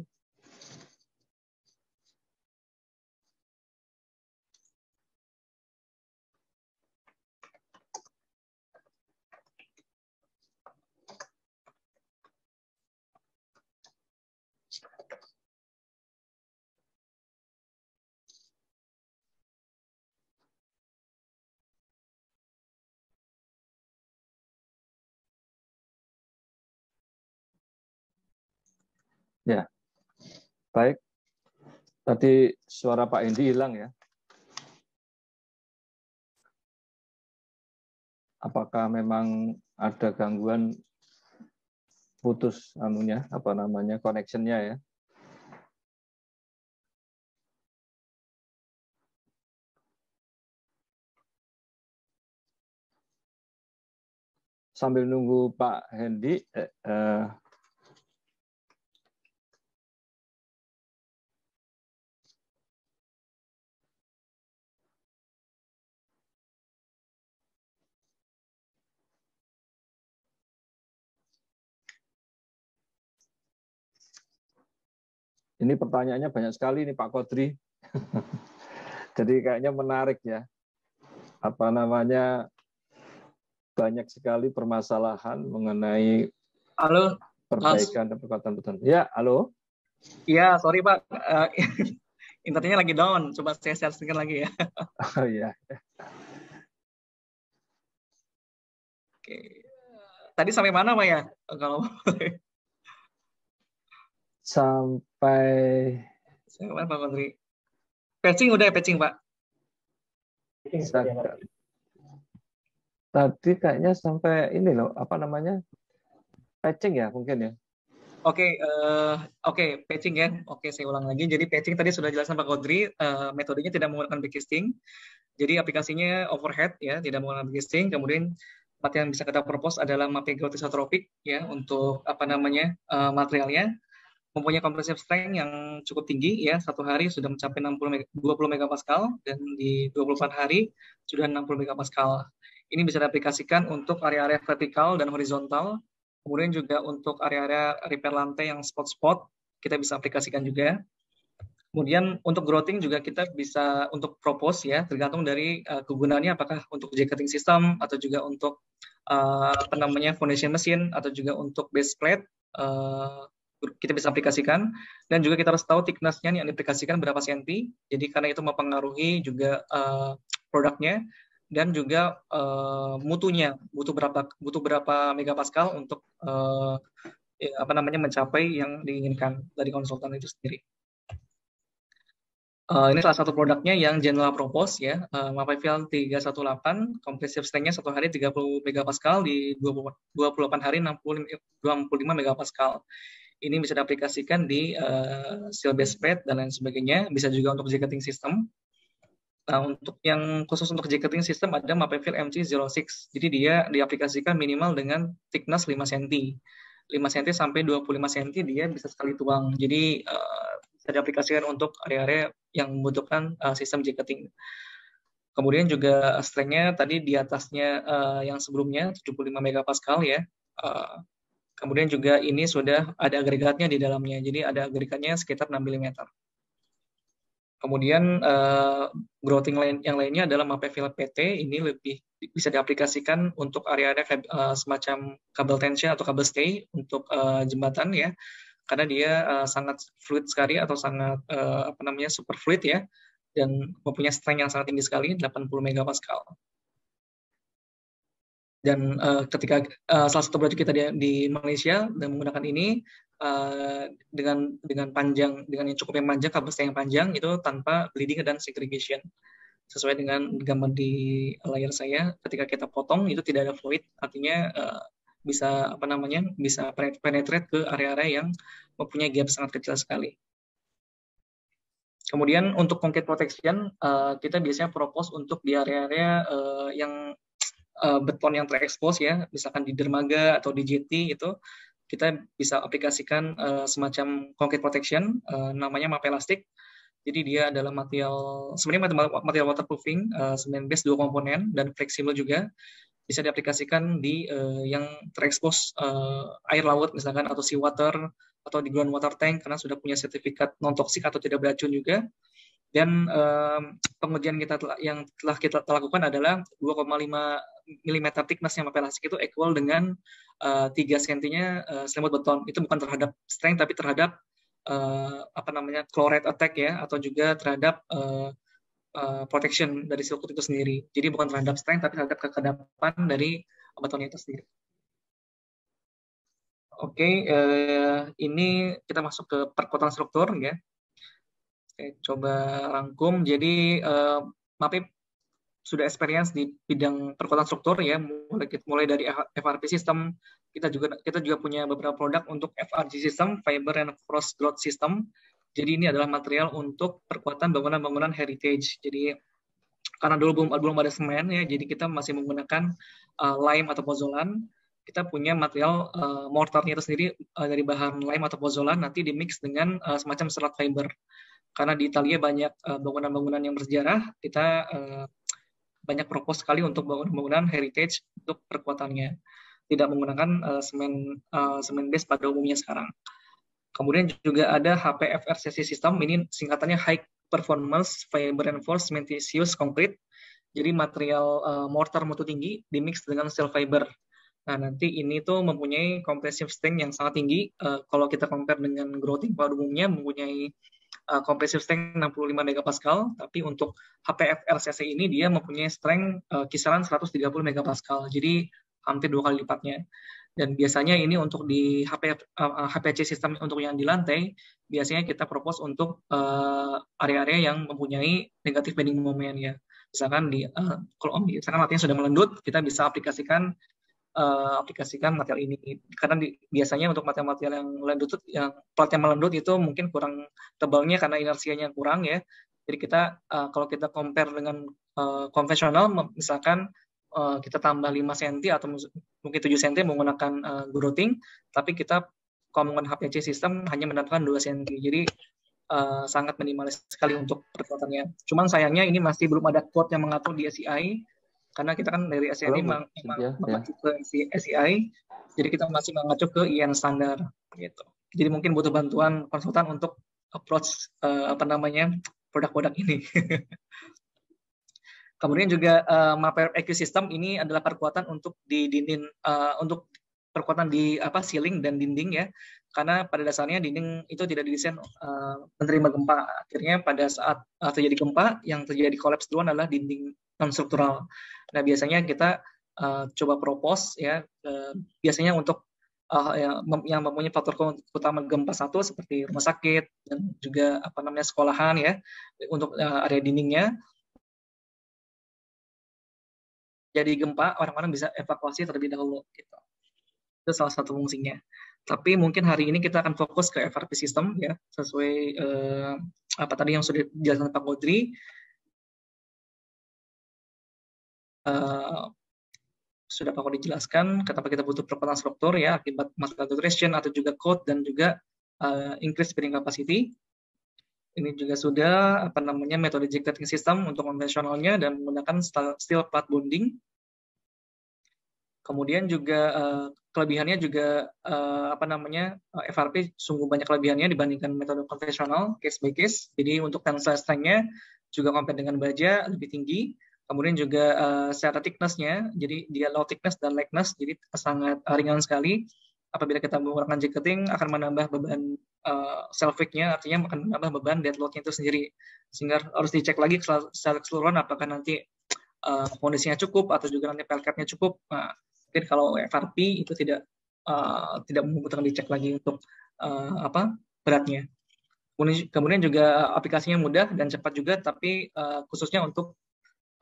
Ya, baik. Tadi suara Pak Hendy hilang ya. Apakah memang ada gangguan putus anunya, apa namanya, connection-nya ya? Sambil nunggu Pak Hendy, ini pertanyaannya banyak sekali nih Pak Kodri. Jadi kayaknya menarik ya. Apa namanya, banyak sekali permasalahan mengenai perbaikan dan perkuatan. Ya, halo. Iya, sorry Pak. Internetnya lagi down. Coba saya share lagi ya. Oh iya. Oke. Tadi sampai mana Pak ya? Kalau sampai Pak Kodri. Patching udah ya, patching Pak? Tadi kayaknya sampai ini loh, apa namanya, patching ya mungkin ya. Oke, patching ya. Oke, saya ulang lagi. Jadi patching tadi sudah jelaskan Pak Kodri, metodenya tidak menggunakan backcasting. Jadi aplikasinya overhead ya, tidak menggunakan backcasting. Kemudian yang bisa kita propose adalah MAPEGO isotropik ya untuk apa namanya materialnya. Mempunyai compressive strength yang cukup tinggi ya, 1 hari sudah mencapai 20 megapascal dan di 24 hari sudah 60 megapascal. Ini bisa diaplikasikan untuk area-area vertikal dan horizontal, kemudian juga untuk area-area repair lantai yang spot-spot kita bisa aplikasikan juga. Kemudian untuk growthing juga kita bisa untuk propose ya, tergantung dari kegunaannya apakah untuk J-cutting system atau juga untuk apa namanya foundation mesin atau juga untuk base plate. Kita bisa aplikasikan, dan juga kita harus tahu thickness-nya yang diaplikasikan berapa senti, jadi karena itu mempengaruhi juga produknya, dan juga mutunya, butuh berapa megapascal untuk apa namanya mencapai yang diinginkan dari konsultan itu sendiri. Ini salah satu produknya yang general propose ya, MAPFL 318, compressive strength-nya 1 hari 30 megapascal, di 28 hari 25 megapascal. Ini bisa diaplikasikan di steel base plate dan lain sebagainya, bisa juga untuk jacketing system. Nah, untuk yang khusus untuk jacketing system ada MAPFL MC06, jadi dia diaplikasikan minimal dengan thickness 5 cm. 5 cm sampai 25 cm dia bisa sekali tuang, jadi bisa diaplikasikan untuk area-area yang membutuhkan sistem jacketing. Kemudian juga strength-nya tadi di atasnya yang sebelumnya 75 megapascal ya. Kemudian juga ini sudah ada agregatnya di dalamnya, jadi ada agregatnya sekitar 6 mm. Kemudian grouting yang lainnya adalah MAPFL PT, ini lebih bisa diaplikasikan untuk area-area semacam kabel tension atau kabel stay untuk jembatan ya. Karena dia sangat fluid sekali atau sangat super fluid ya, dan mempunyai strength yang sangat tinggi sekali, 80 megapascal. Dan ketika salah satu project kita di Malaysia dan menggunakan ini dengan panjang, dengan yang cukup yang panjang, kabel stay yang panjang itu tanpa bleeding dan segregation. Sesuai dengan gambar di layar saya, ketika kita potong itu tidak ada fluid, artinya bisa bisa penetrate ke area-area yang mempunyai gap sangat kecil sekali. Kemudian untuk concrete protection kita biasanya propose untuk di area-area yang beton yang terekspos ya, misalkan di dermaga atau di jetty itu kita bisa aplikasikan semacam concrete protection, namanya MAPelastic. Jadi dia adalah sebenarnya material waterproofing, cement base 2 komponen dan fleksibel juga. Bisa diaplikasikan di yang terekspos air laut misalkan atau seawater atau di groundwater tank karena sudah punya sertifikat non toksik atau tidak beracun juga. Dan pengujian yang telah kita lakukan adalah 2,5 mm thickness-nya MAPelastic itu equal dengan 3 cm-nya selimut beton. Itu bukan terhadap strength tapi terhadap chloride attack ya, atau juga terhadap protection dari sirkuit itu sendiri. Jadi bukan terhadap strength tapi terhadap kekedapan dari betonnya itu sendiri. Oke, ini kita masuk ke perkuatan struktur ya. Saya coba rangkum. Jadi MAPIP sudah experience di bidang perkuatan struktur ya, mulai dari FRP system. Kita juga punya beberapa produk untuk FRG system, fiber and cross growth system. Jadi ini adalah material untuk perkuatan bangunan-bangunan heritage. Jadi karena dulu belum ada semen ya, jadi kita masih menggunakan lime atau pozolan. Kita punya material mortarnya itu sendiri dari bahan lime atau pozolan, nanti dimix dengan semacam serat fiber. Karena di Italia banyak bangunan-bangunan yang bersejarah, kita banyak propose sekali untuk bangunan-bangunan heritage untuk perkuatannya. Tidak menggunakan semen base pada umumnya sekarang. Kemudian juga ada HPFRCC system, ini singkatannya High Performance Fiber Reinforced Cementitious Concrete. Jadi material mortar mutu tinggi dimix dengan steel fiber. Nah, nanti ini tuh mempunyai compressive strength yang sangat tinggi. Kalau kita compare dengan grouting pada umumnya mempunyai compressive strength 65 megapascal, tapi untuk HPFRCC ini dia mempunyai strength kisaran 130 megapascal. Jadi hampir 2 kali lipatnya. Dan biasanya ini untuk di HPC sistem untuk yang di lantai, biasanya kita propose untuk area-area yang mempunyai negative bending moment ya. Misalkan kalau misalkan latihan sudah melendut, kita bisa aplikasikan material ini. Karena biasanya untuk material yang melendut, yang platnya melendut itu mungkin kurang tebalnya karena inersianya kurang ya. Jadi kita kalau kita compare dengan konvensional, misalkan kita tambah 5 cm atau mungkin 7 cm menggunakan grouting, tapi kita kalau menggunakan HPC system hanya mendapatkan 2 cm. Jadi sangat minimalis sekali untuk perkuatannya. Cuman sayangnya ini masih belum ada code yang mengatur di SEI, karena kita kan dari SEI mengacu ke SEI, jadi kita masih mengacu ke IN standar gitu. Jadi mungkin butuh bantuan konsultan untuk approach produk-produk ini. Kemudian juga MAPERP System ini adalah perkuatan untuk di dinding, untuk perkuatan di ceiling dan dinding ya, karena pada dasarnya dinding itu tidak didesain menerima gempa. Akhirnya pada saat terjadi gempa, yang terjadi kolaps duluan adalah dinding non struktural. Nah biasanya kita coba propose ya, biasanya untuk yang mempunyai faktor utama gempa 1 seperti rumah sakit dan juga sekolahan ya untuk area dindingnya. Jadi gempa, orang-orang bisa evakuasi terlebih dahulu gitu. Itu salah satu fungsinya. Tapi mungkin hari ini kita akan fokus ke FRP system ya, sesuai apa tadi yang sudah dijelaskan Pak Godri. Sudah Pak Godri jelaskan kenapa kita butuh perkuatan struktur ya akibat masalah duration atau juga code dan juga increase spinning capacity. Ini juga sudah metode jacketing system untuk konvensionalnya dan menggunakan steel plate bonding. Kemudian juga kelebihannya juga FRP sungguh banyak kelebihannya dibandingkan metode konvensional case by case. Jadi untuk tensile strength-nya juga compare dengan baja lebih tinggi. Kemudian juga secara thickness-nya, jadi dia low thickness dan lightness, jadi sangat ringan sekali. Apabila kita menggunakan jacketing akan menambah beban self-weight-nya, artinya akan menambah beban dead load-nya itu sendiri. Sehingga harus dicek lagi secara keseluruhan apakah nanti kondisinya cukup atau juga nanti pelkatnya cukup. Nah, mungkin kalau FRP itu tidak membutuhkan dicek lagi untuk beratnya. Kemudian juga aplikasinya mudah dan cepat juga, tapi khususnya untuk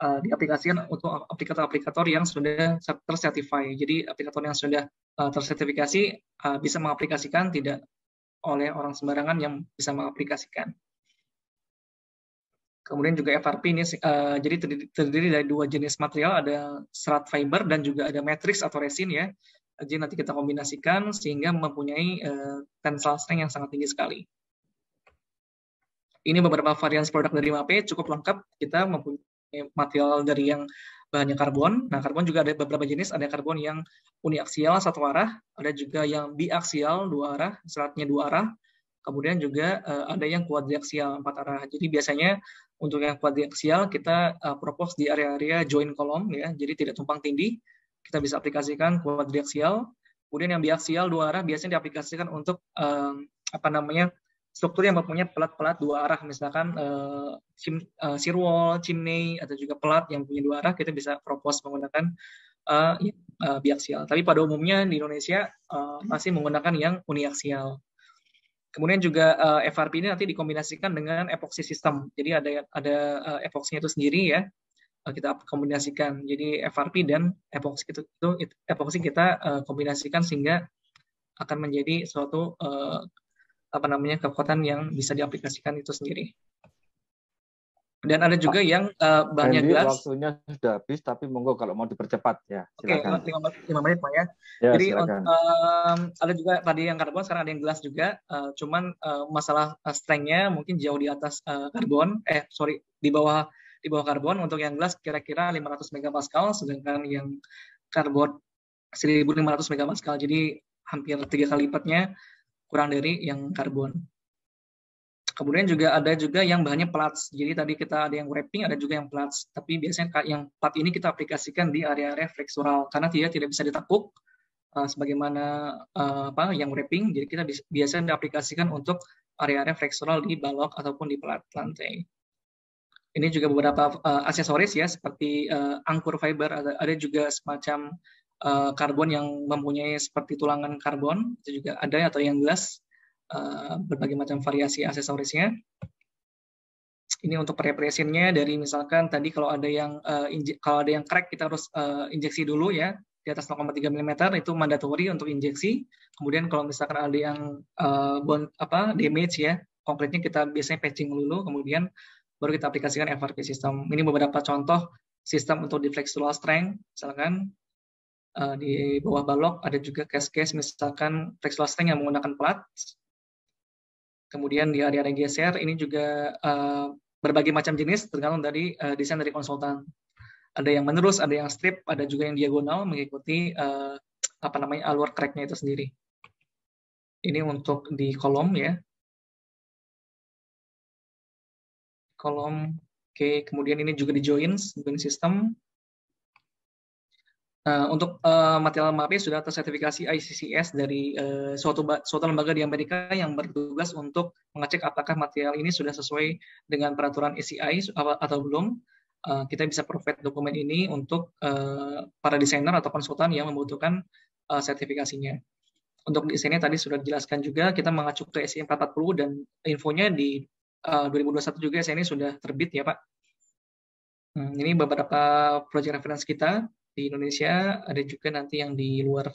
diaplikasikan untuk aplikator-aplikator yang sudah tersertify. Jadi aplikator yang sudah tersertifikasi bisa mengaplikasikan, tidak oleh orang sembarangan yang bisa mengaplikasikan. Kemudian juga FRP ini jadi terdiri dari 2 jenis material, ada serat fiber dan juga ada matrix atau resin ya. Jadi nanti kita kombinasikan sehingga mempunyai tensile strength yang sangat tinggi sekali. Ini beberapa varian produk dari MAPE, cukup lengkap. Kita mempunyai material dari yang bahannya karbon. Nah, karbon juga ada beberapa jenis. Ada karbon yang uniaksial satu arah, ada juga yang biaksial 2 arah, seratnya 2 arah. Kemudian juga ada yang kuadriaksial 4 arah. Jadi biasanya untuk yang kuadriaksial kita propose di area-area joint column ya. Jadi tidak tumpang tindih. Kita bisa aplikasikan kuadriaksial. Kemudian yang biaksial 2 arah biasanya diaplikasikan untuk struktur yang mempunyai pelat-pelat 2 arah, misalkan shear wall, chimney, atau juga pelat yang punya 2 arah, kita bisa propose menggunakan biaksial. Tapi pada umumnya di Indonesia masih menggunakan yang uniaksial. Kemudian juga FRP ini nanti dikombinasikan dengan epoxy system. Jadi ada epoxy-nya itu sendiri ya, kita kombinasikan. Jadi FRP dan epoxy epoxy kita kombinasikan sehingga akan menjadi suatu kekuatan yang bisa diaplikasikan itu sendiri. Dan ada juga yang bahannya gelas. Waktunya sudah habis, tapi monggo kalau mau dipercepat ya. Silakan. Oke, 5 menit Pak ya. Jadi ada juga tadi yang karbon, sekarang ada yang gelas juga. Cuman masalah strength-nya mungkin jauh di atas karbon. Di bawah karbon. Untuk yang gelas kira-kira 500 megapascal, sedangkan yang karbon 1500 megapascal. Jadi hampir 3 kali lipatnya kurang dari yang karbon. Kemudian juga ada juga yang bahannya plats. Jadi tadi kita ada yang wrapping, ada juga yang plats. Tapi biasanya yang plat ini kita aplikasikan di area-area flexural karena dia tidak bisa ditekuk sebagaimana yang wrapping. Jadi kita biasanya diaplikasikan untuk area-area flexural di balok ataupun di plat lantai. Ini juga beberapa aksesoris ya seperti angkur fiber, ada juga semacam karbon yang mempunyai seperti tulangan karbon, itu juga ada, atau yang gelas, berbagai macam variasi aksesorisnya. Ini untuk preparation-nya dari misalkan tadi kalau ada yang crack kita harus injeksi dulu ya di atas 0,3 mm itu mandatory untuk injeksi. Kemudian kalau misalkan ada yang damage ya konkretnya kita biasanya patching dulu, kemudian baru kita aplikasikan FRP system. Ini beberapa contoh sistem untuk di flexural strength, misalkan di bawah balok ada juga case-case misalkan flexural strength yang menggunakan plat. Kemudian di area geser ini juga berbagai macam jenis tergantung dari desain dari konsultan. Ada yang menerus, ada yang strip, ada juga yang diagonal mengikuti alur crack-nya itu sendiri. Ini untuk di kolom ya. Kolom, oke. Kemudian ini juga di joint system. Untuk material MAPE sudah tersertifikasi ICCS dari suatu lembaga di Amerika yang bertugas untuk mengecek apakah material ini sudah sesuai dengan peraturan ACI atau belum. Kita bisa provide dokumen ini untuk para desainer atau konsultan yang membutuhkan sertifikasinya. Untuk desainnya tadi sudah dijelaskan juga, kita mengacu ke SI 440 dan infonya di 2021 juga SI ini sudah terbit ya Pak. Ini beberapa project reference kita di Indonesia, ada juga nanti yang di luar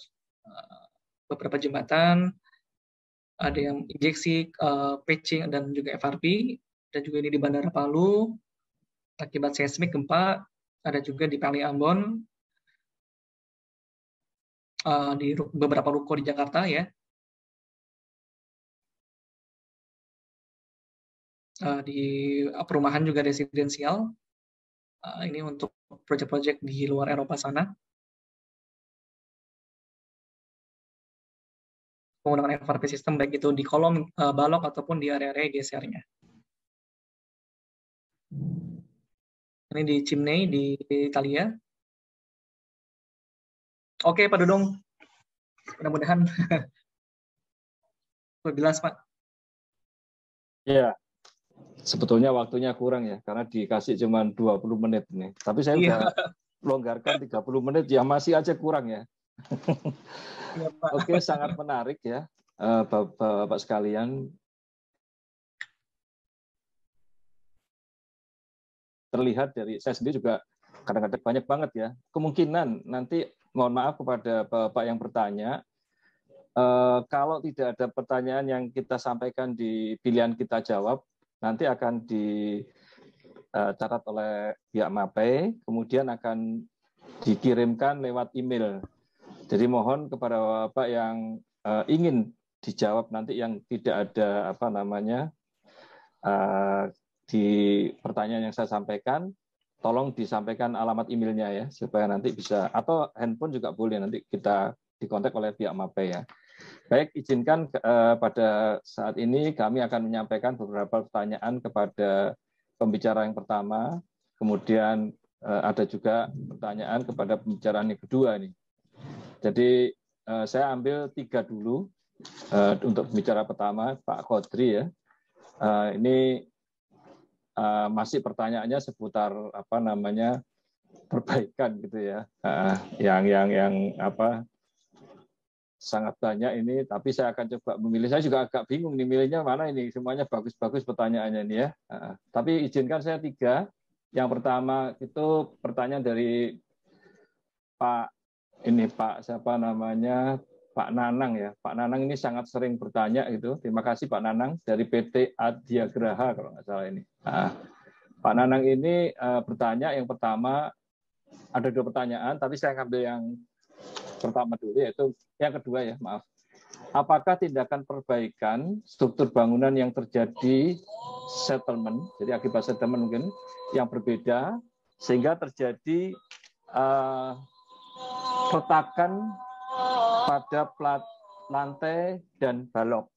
beberapa jembatan, ada yang injeksi, patching, dan juga FRP, dan juga ini di Bandara Palu, akibat seismik gempa, ada juga di Pali Ambon, di beberapa ruko di Jakarta ya, di perumahan juga residensial, ini untuk proyek-proyek di luar Eropa sana. Menggunakan FRP sistem baik itu di kolom balok ataupun di area-area gesernya. Ini di Chimney di Italia. Oke Pak Dudung, mudah-mudahan jelas Pak. Ya, sebetulnya waktunya kurang ya, karena dikasih cuma 20 menit nih. Tapi saya udah longgarkan 30 menit, ya masih aja kurang ya. Ya, Pak. Oke, sangat menarik ya, Bapak sekalian. Terlihat dari saya sendiri juga kadang-kadang banyak banget ya. Kemungkinan nanti mohon maaf kepada Bapak yang bertanya, kalau tidak ada pertanyaan yang kita sampaikan di pilihan kita jawab, nanti akan dicatat oleh pihak MAPE, kemudian akan dikirimkan lewat email. Jadi mohon kepada Bapak yang ingin dijawab nanti yang tidak ada di pertanyaan yang saya sampaikan, tolong disampaikan alamat emailnya ya, supaya nanti bisa, atau handphone juga boleh, nanti kita dikontak oleh pihak MAPE ya. Baik, izinkan pada saat ini kami akan menyampaikan beberapa pertanyaan kepada pembicara yang pertama, kemudian ada juga pertanyaan kepada pembicara yang kedua nih. Jadi saya ambil 3 dulu untuk pembicara pertama, Pak Khodri ya. Ini masih pertanyaannya seputar perbaikan gitu ya, yang sangat banyak ini, tapi saya akan coba memilih. Saya juga agak bingung nih milihnya mana ini, semuanya bagus-bagus pertanyaannya ini ya. Tapi izinkan saya 3. Yang pertama itu pertanyaan dari Pak Nanang ya. Pak Nanang ini sangat sering bertanya gitu. Terima kasih Pak Nanang dari PT Adiagraha kalau nggak salah ini. Pak Nanang ini bertanya, yang pertama ada 2 pertanyaan, tapi saya ambil yang pertama dulu, yaitu yang kedua ya, maaf. Apakah tindakan perbaikan struktur bangunan yang terjadi settlement, jadi akibat settlement mungkin yang berbeda, sehingga terjadi retakan pada plat lantai dan balok?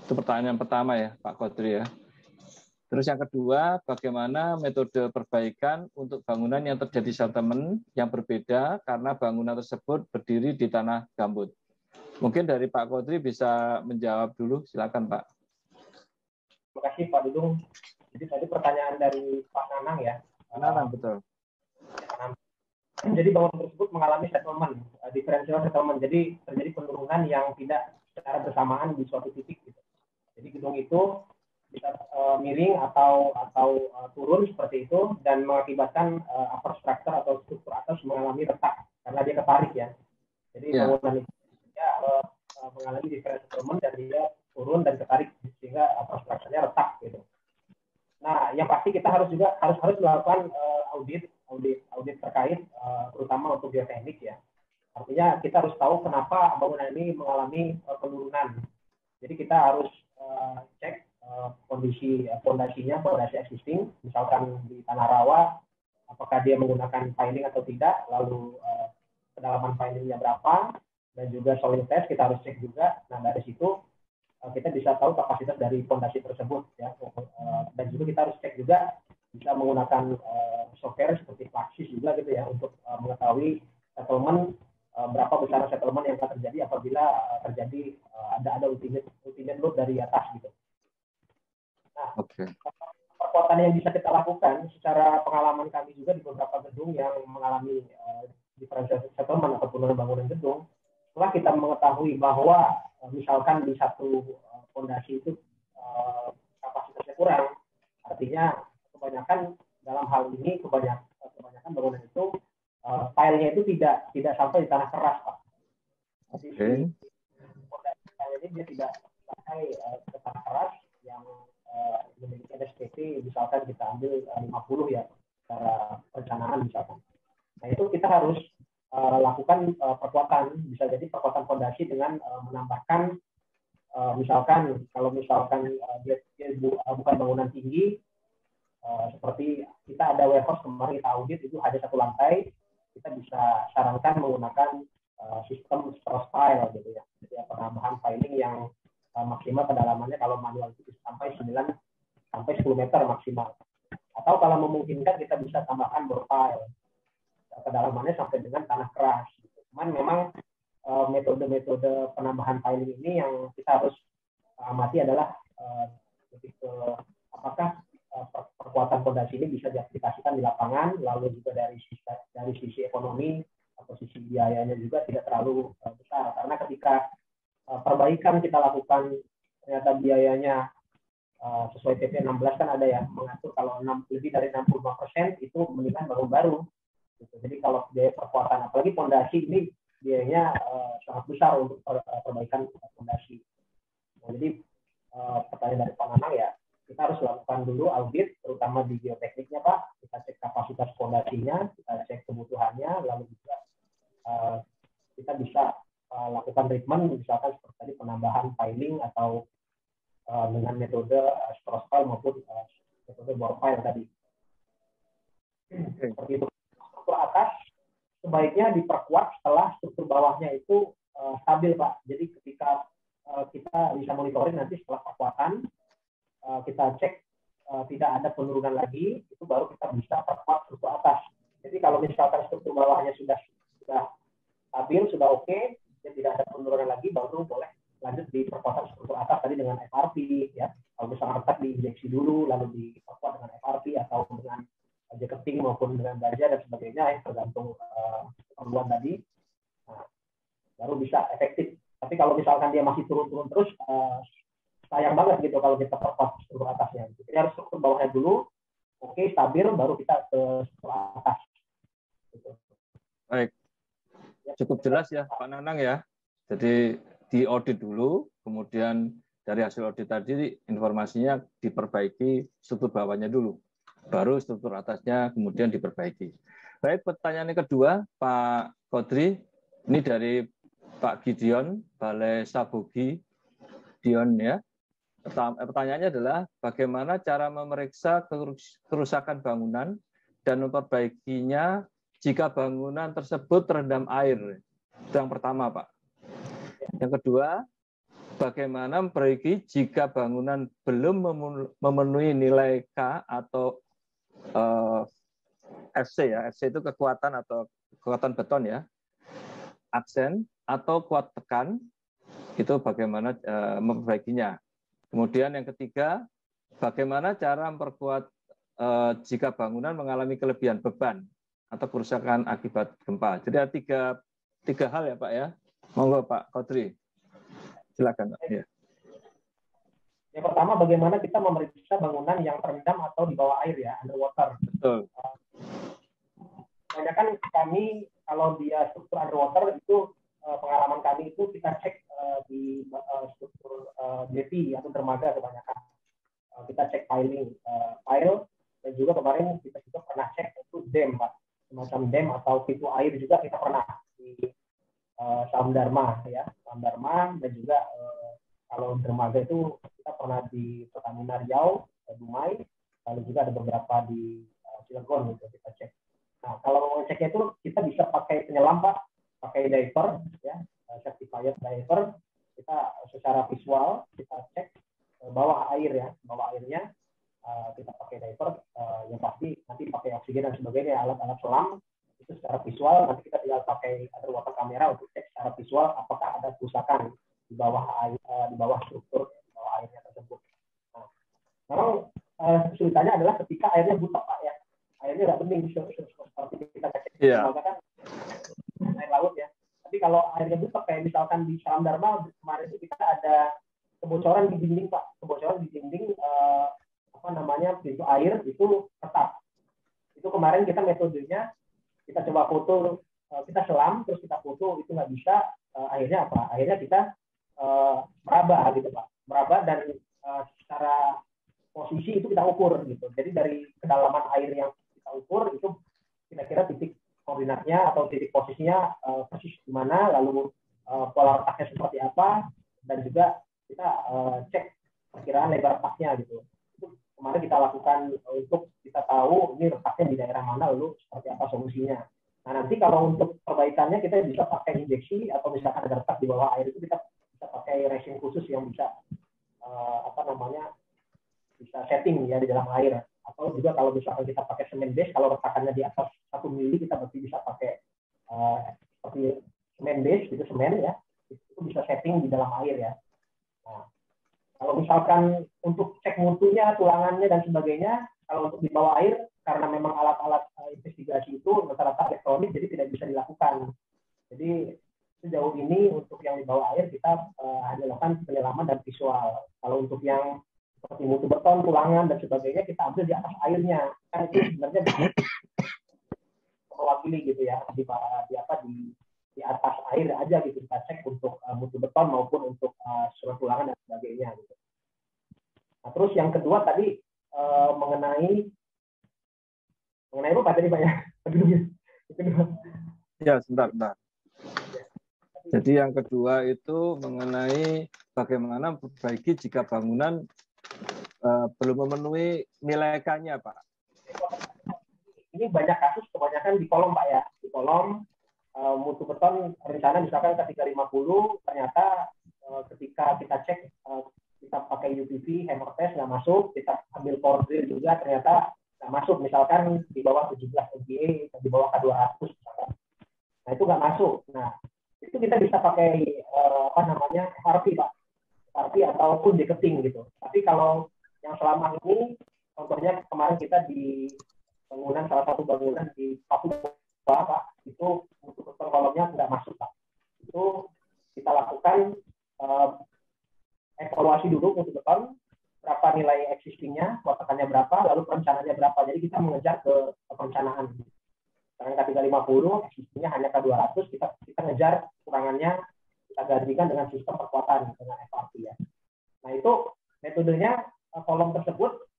Itu pertanyaan pertama ya, Pak Khodri ya. Terus yang kedua, bagaimana metode perbaikan untuk bangunan yang terjadi settlement yang berbeda karena bangunan tersebut berdiri di tanah gambut? Mungkin dari Pak Khodri bisa menjawab dulu, silakan Pak. Terima kasih Pak Dudung. Jadi tadi pertanyaan dari Pak Nanang ya. Nanang, betul. Jadi bangunan tersebut mengalami settlement, differential settlement. Jadi terjadi penurunan yang tidak secara bersamaan di suatu titik. Gitu. Jadi gedung itu bisa miring atau turun seperti itu dan mengakibatkan upper structure atau struktur atas mengalami retak karena dia ketarik ya. Jadi bangunan itu mengalami differential settlement dan dia turun dan ketarik sehingga upper structure-nya retak gitu. Nah, yang pasti kita harus melakukan audit terkait terutama untuk geoteknik ya. Artinya kita harus tahu kenapa bangunan ini mengalami penurunan. Jadi kita harus cek kondisi fondasinya, fondasi existing, misalkan di tanah rawa, apakah dia menggunakan piling atau tidak, lalu kedalaman pilingnya berapa, dan juga soil test kita harus cek juga. Nah dari situ kita bisa tahu kapasitas dari fondasi tersebut ya, dan juga kita harus cek juga bisa menggunakan software seperti Plaxis juga gitu ya untuk mengetahui settlement, berapa besar settlement yang akan terjadi apabila terjadi ada ultimate load dari atas gitu. Nah, perkuatan yang bisa kita lakukan secara pengalaman kami juga di beberapa gedung yang mengalami differential settlement atau penurunan bangunan gedung, setelah kita mengetahui bahwa misalkan di satu fondasi itu kapasitasnya kurang, artinya kebanyakan dalam hal ini kebanyakan bangunan itu filenya itu tidak sampai di tanah keras, Pak. Jadi fondasi file ini dia tidak sampai ke tanah keras yang memiliki SPP misalkan kita ambil 50 ya secara perencanaan misalkan. Nah itu kita harus lakukan perkuatan, bisa jadi perkuatan fondasi dengan menambahkan misalkan kalau misalkan dia bukan bangunan tinggi, seperti kita ada warehouse kemarin kita audit itu hanya satu lantai, kita bisa sarankan menggunakan sistem cross file gitu ya, jadi penambahan filing yang maksimal kedalamannya kalau manual itu sampai 9 sampai 10 meter maksimal, atau kalau memungkinkan kita bisa tambahkan bore file kedalamannya sampai dengan tanah keras. Cuman memang metode-metode penambahan filing ini yang kita harus amati adalah lebih ke apakah perkuatan fondasi ini bisa diaplikasikan di lapangan, lalu juga dari sisi ekonomi atau sisi biayanya juga tidak terlalu besar, karena ketika perbaikan kita lakukan ternyata biayanya sesuai PP 16 kan ada ya mengatur kalau lebih dari 65% itu mendingan bangun baru. Jadi kalau biaya perkuatan apalagi fondasi ini biayanya sangat besar untuk perbaikan fondasi. Nah, jadi pertanyaan dari Pak Nanang ya, kita harus lakukan dulu audit terutama di geotekniknya Pak, kita cek kapasitas fondasinya, kita cek kebutuhannya, lalu juga kita bisa lakukan treatment misalkan seperti tadi penambahan filing atau dengan metode cross file maupun metode bore file tadi. Seperti itu. Struktur atas sebaiknya diperkuat setelah struktur bawahnya itu stabil Pak. Jadi ketika kita bisa monitoring nanti setelah perkuatan kita cek tidak ada penurunan lagi, itu baru kita bisa perkuat struktur atas. Jadi kalau misalkan struktur bawahnya sudah stabil, sudah oke, dan tidak ada penurunan lagi, baru boleh lanjut di perkuatan struktur atas tadi dengan FRP ya. Kalau misalkan retak diinjeksi dulu lalu diperkuat dengan FRP atau dengan jacketing maupun dengan baja dan sebagainya ya, tergantung keperluan tadi. Nah, baru bisa efektif. Tapi kalau misalkan dia masih turun-turun terus sayang banget gitu kalau kita perkuat struktur atasnya. Jadi harus struktur bawahnya dulu oke, stabil, baru kita ke struktur atas. Gitu. Baik. Cukup jelas ya Pak Nanang ya. Jadi diaudit dulu, kemudian dari hasil audit tadi informasinya diperbaiki struktur bawahnya dulu, baru struktur atasnya kemudian diperbaiki. Baik, pertanyaan yang kedua Pak Kodri, ini dari Pak Gideon, Balai Sabogi Dion ya. Pertanyaannya adalah bagaimana cara memeriksa kerusakan bangunan dan memperbaikinya jika bangunan tersebut terendam air. Itu yang pertama, Pak. Yang kedua, bagaimana memperbaiki jika bangunan belum memenuhi nilai K atau FC ya. FC itu kekuatan atau kekuatan beton ya. Aksen atau kuat tekan, itu bagaimana memperbaikinya. Kemudian yang ketiga, bagaimana cara memperkuat jika bangunan mengalami kelebihan beban atau kerusakan akibat gempa. Jadi ada tiga hal ya Pak ya. Monggo Pak Kodri. Silakan Pak. Ya. Yang pertama bagaimana kita memeriksa bangunan yang terendam atau di bawah air ya, underwater. Betul. Banyak kan kami kalau dia struktur underwater itu pengalaman kami itu kita cek di struktur JP atau dermaga kebanyakan. Kita cek file dan juga kemarin kita juga pernah cek itu dam Pak. Semacam dam atau pintu air juga kita pernah di Samdharma ya, Samdharma, dan juga kalau dermaga itu kita pernah di Pertamina Riau, Dumai, lalu juga ada beberapa di Cilegon gitu kita cek. Nah kalau mau ceknya itu kita bisa pakai penyelam Pak, pakai diver ya, certified diver, kita secara visual kita cek bawah air ya, bawah airnya. Kita pakai diver, yang pasti nanti pakai oksigen dan sebagainya, alat-alat selam itu secara visual, nanti kita tinggal pakai underwater kamera untuk cek secara visual apakah ada kerusakan di bawah air, di bawah struktur di bawah airnya tersebut. Nah, memang kesulitannya adalah ketika airnya buta Pak ya, airnya nggak bening seperti kita cek kan air laut ya. Tapi kalau airnya besar kayak misalkan di Salam Dharma kemarin itu kita ada kebocoran di dinding Pak, kebocoran di dinding pintu air itu retak. Itu kemarin kita metodenya kita coba foto, kita selam terus kita foto itu nggak bisa, akhirnya apa? Akhirnya kita meraba gitu Pak, meraba dan secara posisi itu kita ukur gitu. Jadi dari kedalaman air yang kita ukur itu kira-kira titik koordinatnya atau titik posisinya persis di mana, lalu pola retaknya seperti apa, dan juga kita cek perkiraan lebar retaknya gitu. Itu kemarin kita lakukan untuk kita tahu ini retaknya di daerah mana, lalu seperti apa solusinya. Nah nanti kalau untuk perbaikannya kita bisa pakai injeksi atau misalkan ada retak di bawah air itu kita bisa pakai resin khusus yang bisa bisa setting ya di dalam air. Atau juga kalau misalkan kita pakai semen base, kalau retakannya di atas 1 mili kita berarti bisa pakai seperti semen base gitu, semen ya, itu bisa setting di dalam air ya. Nah, kalau misalkan untuk cek mutunya, tulangannya dan sebagainya, kalau untuk di bawah air karena memang alat-alat investigasi itu rata-rata elektronik jadi tidak bisa dilakukan. Jadi sejauh ini untuk yang di bawah air kita hanya lakukan penyelaman dan visual. Kalau untuk yang seperti mutu beton, tulangan dan sebagainya kita ambil di atas airnya. Kan itu sebenarnya mewakili gitu ya, di atas air aja gitu kita cek untuk mutu beton maupun untuk surat tulangan dan sebagainya gitu. Nah, terus yang kedua tadi mengenai apa tadi Pak ya? Ya, sebentar. Jadi yang kedua itu mengenai bagaimana memperbaiki jika bangunan belum memenuhi nilai K-nya, Pak. Ini banyak kasus, kebanyakan di kolom Pak ya. Di kolom mutu beton rencana misalkan ke 350, ternyata ketika kita cek, kita pakai UPV, hammer test nggak masuk, kita ambil core drill juga ternyata nggak masuk, misalkan di bawah 17 MPa, di bawah K200 misalkan. Nah itu nggak masuk. Nah itu kita bisa pakai FRP Pak, FRP ataupun deketing gitu. Tapi kalau yang selama ini, contohnya kemarin kita di bangunan, salah satu bangunan di Papua Pak, itu untuk kolomnya nggak masuk Pak. Itu kita lakukan evaluasi dulu untuk beton, berapa nilai existingnya, kotakannya berapa, lalu perencanaannya berapa. Jadi kita mengejar ke perencanaan. Sekarang K350, existingnya hanya K200, kita ngejar kurangannya, kita gantikan dengan sistem perkuatan dengan FRP ya. Nah itu metodenya, kolom tersebut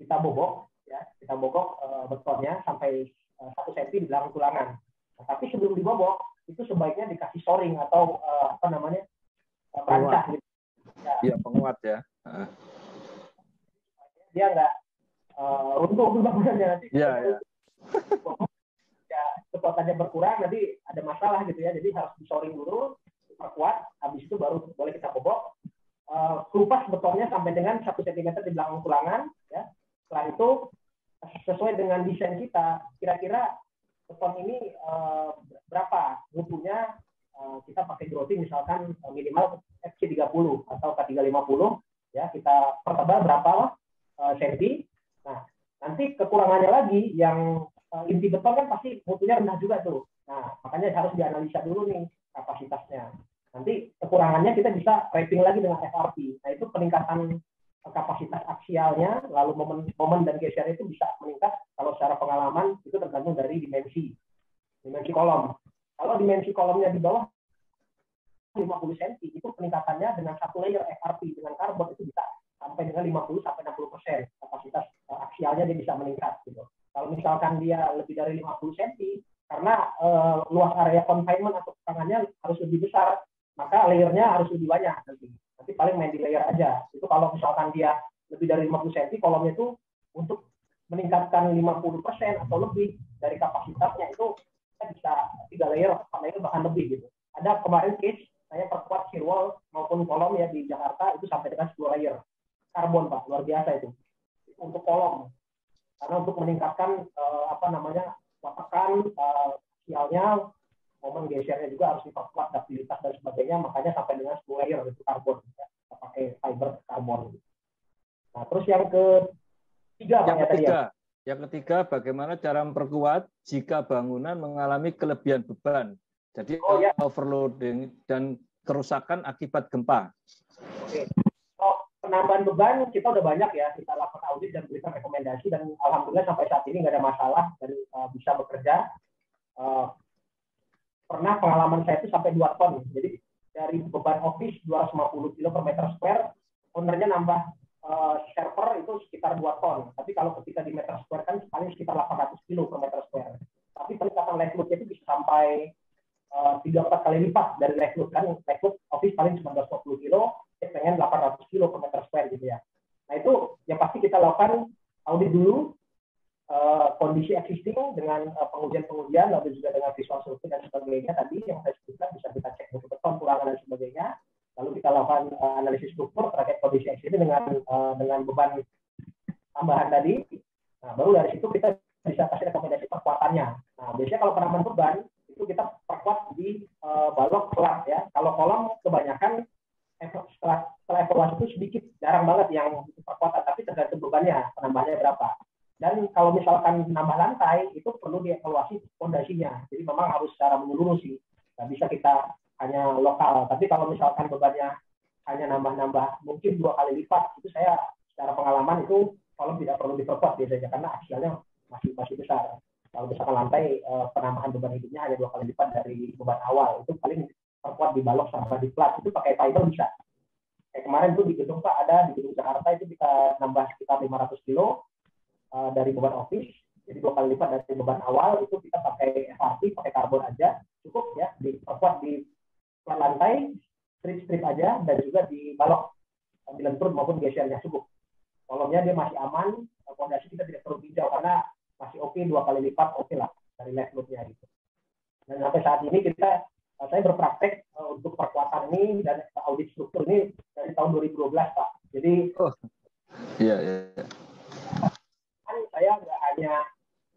kita bobok ya, kita bobok betonnya sampai 1 cm di belakang tulangan. Nah, tapi sebelum dibobok itu sebaiknya dikasih shoring atau perancah gitu. Iya, penguat ya. Dia nggak runtuh bangunannya nanti. Iya. Ya, kekuatannya berkurang, nanti ada masalah gitu ya. Jadi harus di-shoring dulu, perkuat, habis itu baru boleh kita bobok. Kelupas betonnya sampai dengan 1 cm di belakang tulangan ya. Setelah itu sesuai dengan desain kita, kira-kira beton ini berapa mutunya, kita pakai grouting misalkan minimal FC30 atau K350 ya, kita pertebal berapa senti. Nah nanti kekurangannya lagi yang inti beton kan pasti mutunya rendah juga tuh. Nah makanya harus dianalisa dulu nih kapasitasnya. Nanti kekurangannya kita bisa rating lagi dengan FRP. Nah itu peningkatan kapasitas aksialnya, lalu momen dan gesernya itu bisa meningkat. Kalau secara pengalaman itu tergantung dari dimensi kolom. Kalau dimensi kolomnya di bawah 50 cm, itu peningkatannya dengan 1 layer FRP dengan karbon itu bisa sampai dengan 50-60% kapasitas aksialnya dia bisa meningkat gitu. Kalau misalkan dia lebih dari 50 cm, karena luas area confinement atau tekangannya harus lebih besar, maka layernya harus lebih banyak nanti paling main di layer aja. Itu kalau misalkan dia lebih dari 50 cm, kolomnya itu untuk meningkatkan 50% atau lebih dari kapasitasnya itu kita bisa 3 layer, 4 layer bahkan lebih gitu. Ada kemarin case saya perkuat shear wall maupun kolom ya di Jakarta itu sampai dengan 10 layer karbon Pak, luar biasa itu untuk kolom. Karena untuk meningkatkan tekan aksialnya, momen gesernya juga harus diperkuat, ductilitas dan sebagainya, makanya sampai dengan 10 layer itu karbon ya. Kita pakai fiber karbon. Nah terus yang ketiga Yang ketiga, bagaimana cara memperkuat jika bangunan mengalami kelebihan beban. Jadi ya. overloading dan kerusakan akibat gempa. Oke. Penambahan beban kita udah banyak ya, kita lakukan audit dan berikan rekomendasi, dan alhamdulillah sampai saat ini nggak ada masalah dan bisa bekerja. Pernah pengalaman saya itu sampai 2 ton. Jadi dari beban office 250 kilo per meter square, ownernya nambah server itu sekitar 2 ton. Tapi kalau ketika di meter square kan paling sekitar 800 kilo per meter square. Tapi peningkatan live load itu bisa sampai 3-4 kali lipat dari live load. Kan live load office paling 1920 kilo, saya pengen 800 kilo per meter square gitu ya. Nah itu yang pasti kita lakukan audit dulu, kondisi existing dengan pengujian-pengujian, lalu juga dengan visual survey dan sebagainya tadi yang saya sebutkan, bisa kita cek beton, tulangan dan sebagainya. Lalu kita lakukan analisis struktur terkait kondisi existing dengan beban tambahan tadi. Nah, baru dari situ kita bisa kasih rekomendasi perkuatannya. Nah, biasanya kalau penambahan beban itu kita perkuat di balok kelas ya. Kalau kolom kebanyakan setelah evaluasi itu sedikit, jarang banget yang perkuatan, tapi tergantung bebannya, penambahannya berapa. Dan kalau misalkan nambah lantai, itu perlu dievaluasi fondasinya. Jadi memang harus secara menyeluruh sih. Nggak bisa kita hanya lokal. Tapi kalau misalkan bebannya hanya nambah-nambah, mungkin 2 kali lipat, itu saya secara pengalaman itu kolom tidak perlu diperkuat biasanya, karena hasilnya masih besar. Kalau misalkan lantai, penambahan beban hidupnya hanya 2 kali lipat dari beban awal. Itu paling perkuat di balok sama di plat. Itu pakai fiber bisa. Kayak kemarin tuh di gedung Pak ada, di gedung Jakarta itu kita nambah sekitar 500 kilo. Dari beban office, jadi 2 kali lipat dari beban awal. Itu kita pakai FRP, pakai karbon aja, cukup ya, diperkuat di plat lantai, strip-strip aja, dan juga di balok, di lentur maupun gesernya cukup. Kolomnya dia masih aman, fondasi kita tidak perlu tinjau karena masih oke, 2 kali lipat oke lah dari live load-nya gitu. Dan sampai saat ini saya berpraktek untuk perkuatan ini dan audit struktur ini dari tahun 2012 Pak. Jadi iya. Saya nggak hanya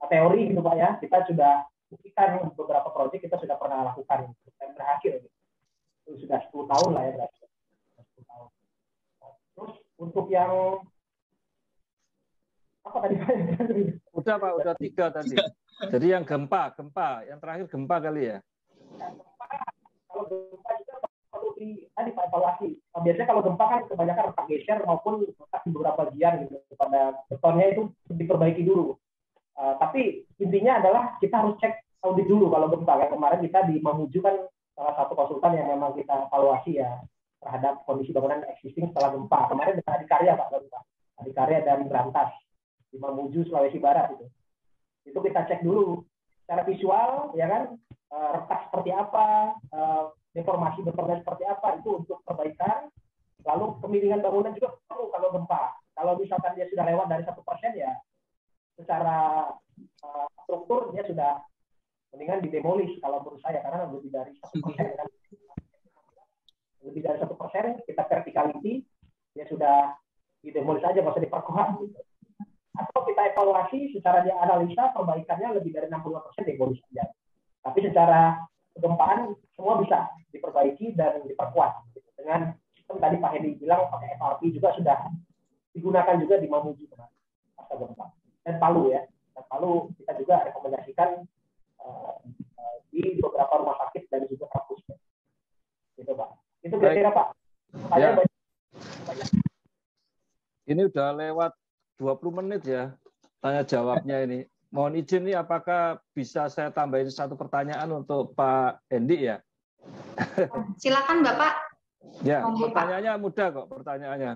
teori gitu Pak ya, kita sudah buktikan beberapa proyek kita sudah pernah lakukan dan berhasil. Itu sudah 10 tahun lah ya, 10 tahun. Terus untuk yang apa tadi Pak? Udah Pak, udah 3 tadi. Jadi yang gempa, yang terakhir gempa kali ya. Kalau gempa juga perlu dievaluasi. Biasanya kalau gempa kan kebanyakan retak geser maupun retak di beberapa bagian gitu. Pada betonnya itu diperbaiki dulu. Tapi intinya adalah kita harus cek audit dulu kalau gempa. Kayak kemarin kita di Mamuju kan salah satu konsultan yang memang kita evaluasi ya terhadap kondisi bangunan existing setelah gempa. Kemarin kita Adikarya Pak, Adikarya dan Berantas di Mamuju Sulawesi Barat itu. Itu kita cek dulu secara visual ya kan, retak seperti apa, deformasi betonnya seperti apa, itu untuk perbaikan. Lalu kemiringan bangunan juga perlu kalau gempa. Kalau misalkan dia sudah lewat dari 1% ya secara struktur dia sudah mendingan didemolish kalau menurut saya, karena lebih dari 1% kan. Lebih dari 1% kita verticality dia sudah didemolish aja, nggak usah diperkuat gitu. Atau kita evaluasi secara dia analisa perbaikannya lebih dari 65% demolish aja. Tapi secara kegempaan semua bisa diperbaiki dan diperkuat gitu. Dengan sistem tadi Pak Hedi bilang pakai FRP juga sudah digunakan juga di Mamuju pasca gempa. Dan Palu ya, dan Palu kita juga rekomendasikan di beberapa rumah sakit dan juga kampus. Gitu Pak. Itu kira-kira Pak. Ya. Ini udah lewat 20 menit ya tanya jawabnya ini. Mohon izin nih, apakah bisa saya tambahin 1 pertanyaan untuk Pak Hendi ya? Silakan Bapak. Ya, pertanyaannya mudah kok pertanyaannya.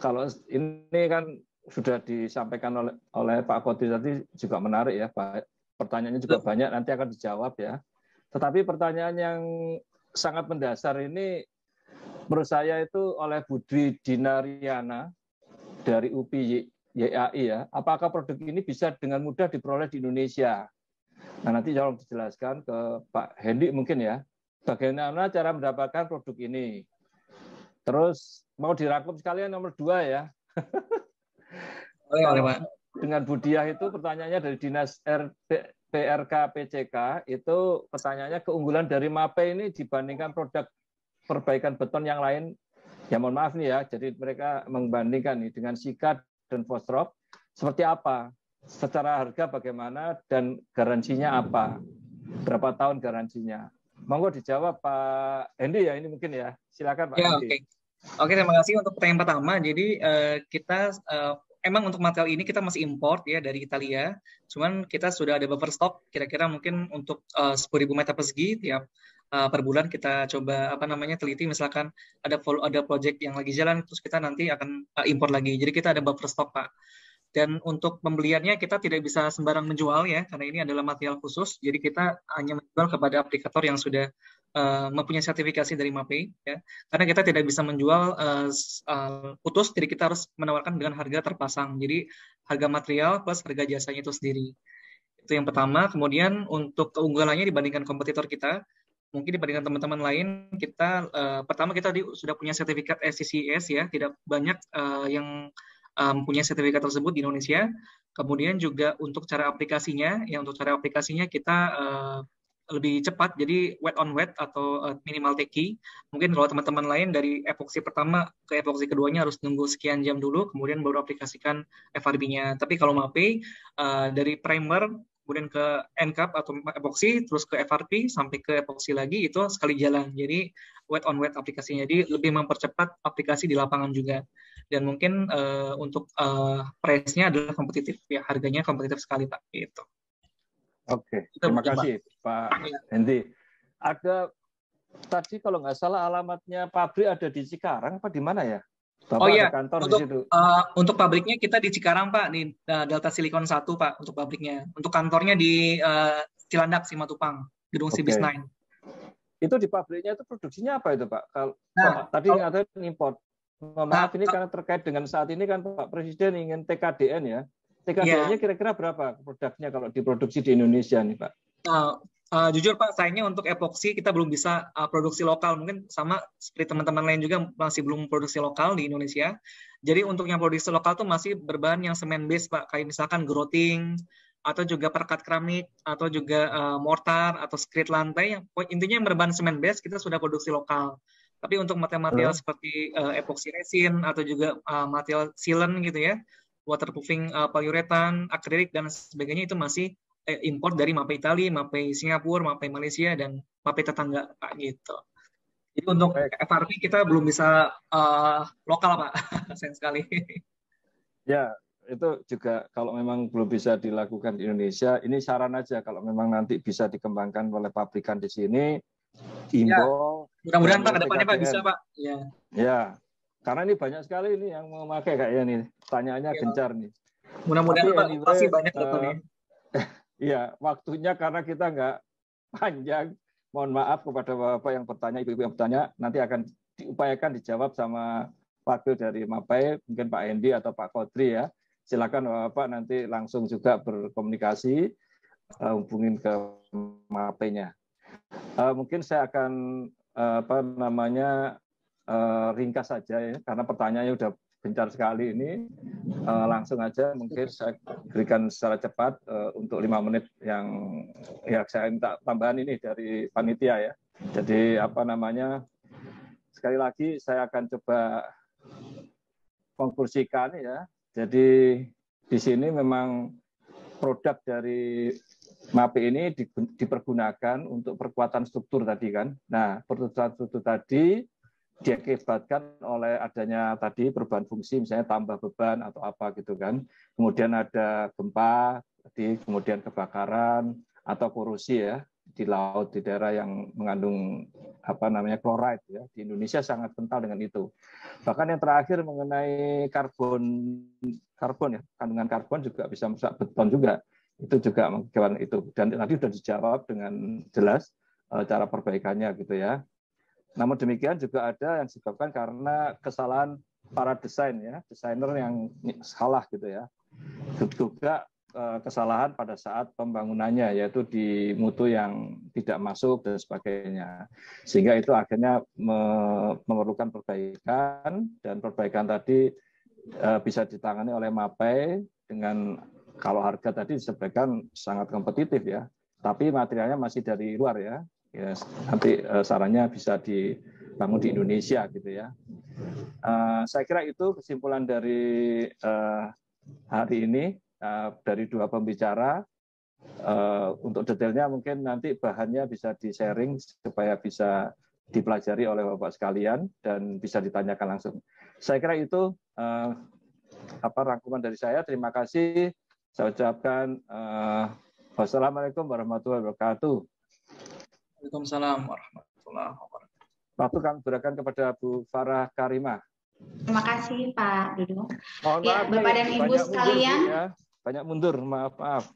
Kalau ini kan sudah disampaikan oleh Pak Kodi tadi juga menarik ya, Pak. Pertanyaannya juga banyak, nanti akan dijawab ya. Tetapi pertanyaan yang sangat mendasar ini menurut saya itu oleh Budri Dinariana dari UPI YAI ya. Apakah produk ini bisa dengan mudah diperoleh di Indonesia? Nah, nanti tolong dijelaskan ke Pak Hendi mungkin ya. Bagaimana cara mendapatkan produk ini? Terus mau dirangkum sekalian nomor 2 ya. Dengan Budiah itu pertanyaannya dari Dinas PRK PCK, itu pertanyaannya keunggulan dari MAPE ini dibandingkan produk perbaikan beton yang lain. Ya mohon maaf nih ya, jadi mereka membandingkan nih dengan Sika dan Fosroc seperti apa? Secara harga bagaimana dan garansinya apa? Berapa tahun garansinya? monggo dijawab Pak Hendy ya, ini mungkin ya. Silakan Pak Ya, Hendy. oke. Oke, terima kasih untuk pertanyaan pertama. Jadi kita emang untuk material ini kita masih import ya dari Italia. Cuman kita sudah ada buffer stock kira-kira mungkin untuk 10.000 meter persegi tiap per bulan kita coba teliti, misalkan ada project yang lagi jalan terus kita nanti akan import lagi. Jadi kita ada buffer stock, Pak. Dan untuk pembeliannya kita tidak bisa sembarang menjual ya, karena ini adalah material khusus. Jadi kita hanya menjual kepada aplikator yang sudah mempunyai sertifikasi dari MAPEI ya. Karena kita tidak bisa menjual putus, jadi kita harus menawarkan dengan harga terpasang. Jadi harga material plus harga jasanya itu sendiri. Itu yang pertama. Kemudian untuk keunggulannya dibandingkan kompetitor kita, mungkin dibandingkan teman-teman lain, kita pertama kita sudah punya sertifikat SCCS ya, tidak banyak yang punya sertifikat tersebut di Indonesia. Kemudian juga untuk cara aplikasinya, kita lebih cepat, jadi wet on wet atau minimal take. Mungkin kalau teman-teman lain dari epoksi pertama ke epoksi keduanya harus nunggu sekian jam dulu, kemudian baru aplikasikan FRB-nya. Tapi kalau MAPEI dari primer, kemudian ke NCAP atau epoksi, terus ke FRP, sampai ke epoksi lagi, itu sekali jalan. Jadi wet on wet aplikasinya, jadi lebih mempercepat aplikasi di lapangan juga. Dan mungkin untuk price-nya adalah kompetitif, ya harganya kompetitif sekali Pak. Gitu. Oke, terima kasih Pak Hendy. Ada tadi kalau nggak salah alamatnya pabrik ada di Cikarang, apa di mana ya? Bapak iya, ada kantor untuk, di situ. Untuk pabriknya kita di Cikarang Pak, di Delta Silicon 1 Pak untuk pabriknya. Untuk kantornya di Cilandak, Simatupang, gedung CBS9. Itu di pabriknya itu produksinya apa itu Pak? Kalau tadi ada import. Maaf ini karena terkait dengan saat ini kan Pak Presiden ingin TKDN ya. TKDN-nya kira-kira berapa produknya kalau diproduksi di Indonesia nih Pak? Jujur Pak, sayangnya untuk epoksi kita belum bisa produksi lokal. Mungkin sama seperti teman-teman lain juga masih belum produksi lokal di Indonesia. Jadi untuk yang produksi lokal tuh masih berbahan yang semen base Pak, kayak misalkan grouting, atau juga perekat keramik, atau juga mortar, atau skrit lantai. Intinya yang berbahan semen base kita sudah produksi lokal. Tapi untuk material seperti epoxy resin, atau juga material sealant gitu ya, waterproofing polyuretan, akrilik, dan sebagainya itu masih import dari MAPEI Italia, MAPEI Singapura, MAPEI Malaysia, dan MAPEI tetangga Pak gitu. Jadi untuk FRP kita belum bisa lokal Pak, sayang sekali. Ya, itu juga kalau memang belum bisa dilakukan di Indonesia, ini saran aja kalau memang nanti bisa dikembangkan oleh pabrikan di sini, impor. Ya, mudah-mudahan Pak kedepannya Pak bisa Pak. Ya, karena ini banyak sekali ini yang memakai kayaknya nih, pertanyaannya gencar nih. Mudah-mudahan Pak pasti banyak nih. Iya, waktunya karena kita nggak panjang. Mohon maaf kepada Bapak yang bertanya, Ibu-ibu yang bertanya, nanti akan diupayakan dijawab sama wakil dari MAPEI, mungkin Pak Hendy atau Pak Kodri ya. Silakan Bapak nanti langsung juga berkomunikasi, hubungin ke MAPEI-nya. Mungkin saya akan ringkas saja ya, karena pertanyaannya udah gencar sekali ini. Langsung aja mungkin saya berikan secara cepat untuk 5 menit yang ya saya minta tambahan ini dari panitia ya. Jadi sekali lagi saya akan coba konklusikan ya. Jadi di sini memang produk dari MAPEI ini dipergunakan untuk perkuatan struktur tadi kan. Nah, perkuatan struktur tadi diakibatkan oleh adanya tadi perubahan fungsi, misalnya tambah beban atau apa gitu kan. Kemudian ada gempa, kemudian kebakaran atau korosi ya di laut, di daerah yang mengandung chloride ya. Di Indonesia sangat kental dengan itu. Bahkan yang terakhir mengenai karbon ya, kandungan karbon juga bisa merusak beton juga. Itu juga mengakibatkan itu. Dan tadi sudah dijawab dengan jelas cara perbaikannya gitu ya. Namun demikian juga ada yang disebabkan karena kesalahan para desainer yang salah gitu ya. Juga kesalahan pada saat pembangunannya, yaitu di mutu yang tidak masuk dan sebagainya. Sehingga itu akhirnya memerlukan perbaikan, dan perbaikan tadi bisa ditangani oleh MAPEI dengan kalau harga tadi disebutkan sangat kompetitif ya. Tapi materialnya masih dari luar ya. Ya, nanti sarannya bisa dibangun di Indonesia gitu ya. Saya kira itu kesimpulan dari hari ini dari dua pembicara. Untuk detailnya mungkin nanti bahannya bisa di-sharing supaya bisa dipelajari oleh Bapak sekalian dan bisa ditanyakan langsung. Saya kira itu rangkuman dari saya. Terima kasih. Saya ucapkan wassalamualaikum warahmatullahi wabarakatuh. Waalaikumsalam warahmatullahi wabarakatuh. Waktu kami berikan kepada Bu Farah Karimah. Terima kasih Pak Dudung. Mohon Ya, maaf, Bapak dan Ibu sekalian. Banyak mundur, maaf.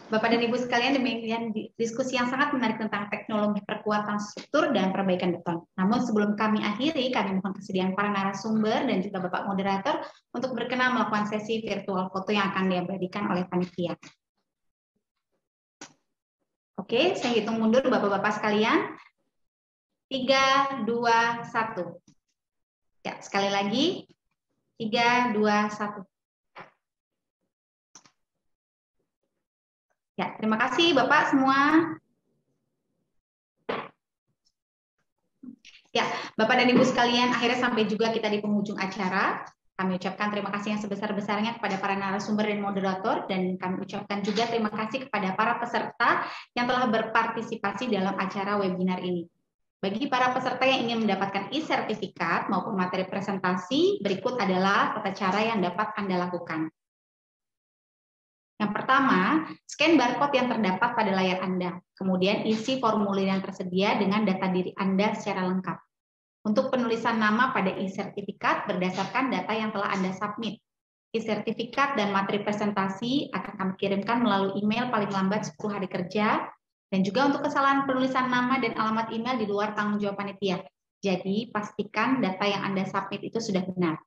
Bapak dan Ibu sekalian, demikian diskusi yang sangat menarik tentang teknologi perkuatan struktur dan perbaikan beton. Namun sebelum kami akhiri, kami mohon kesediaan para narasumber dan juga Bapak moderator untuk berkenan melakukan sesi virtual foto yang akan diabadikan oleh panitia. Oke, saya hitung mundur Bapak-Bapak sekalian. 3, 2, 1. Ya, sekali lagi. 3, 2, 1. Ya, terima kasih Bapak semua. Ya, Bapak dan Ibu sekalian, akhirnya sampai juga kita di penghujung acara. Kami ucapkan terima kasih yang sebesar-besarnya kepada para narasumber dan moderator, dan kami ucapkan juga terima kasih kepada para peserta yang telah berpartisipasi dalam acara webinar ini. Bagi para peserta yang ingin mendapatkan e-sertifikat maupun materi presentasi, berikut adalah tata cara yang dapat Anda lakukan. Yang pertama, scan barcode yang terdapat pada layar Anda. Kemudian isi formulir yang tersedia dengan data diri Anda secara lengkap. Untuk penulisan nama pada e-sertifikat berdasarkan data yang telah Anda submit. E-sertifikat dan materi presentasi akan kami kirimkan melalui email paling lambat 10 hari kerja. Dan juga untuk kesalahan penulisan nama dan alamat email di luar tanggung jawab panitia. Jadi, pastikan data yang Anda submit itu sudah benar.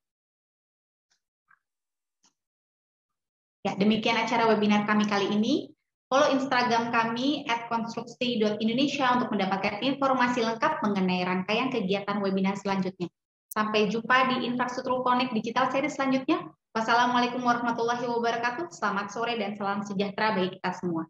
Ya, demikian acara webinar kami kali ini. Follow Instagram kami @konstruksi.indonesia untuk mendapatkan informasi lengkap mengenai rangkaian kegiatan webinar selanjutnya. Sampai jumpa di Infrastruktur Connect Digital Series selanjutnya. Wassalamualaikum warahmatullahi wabarakatuh. Selamat sore dan salam sejahtera bagi kita semua.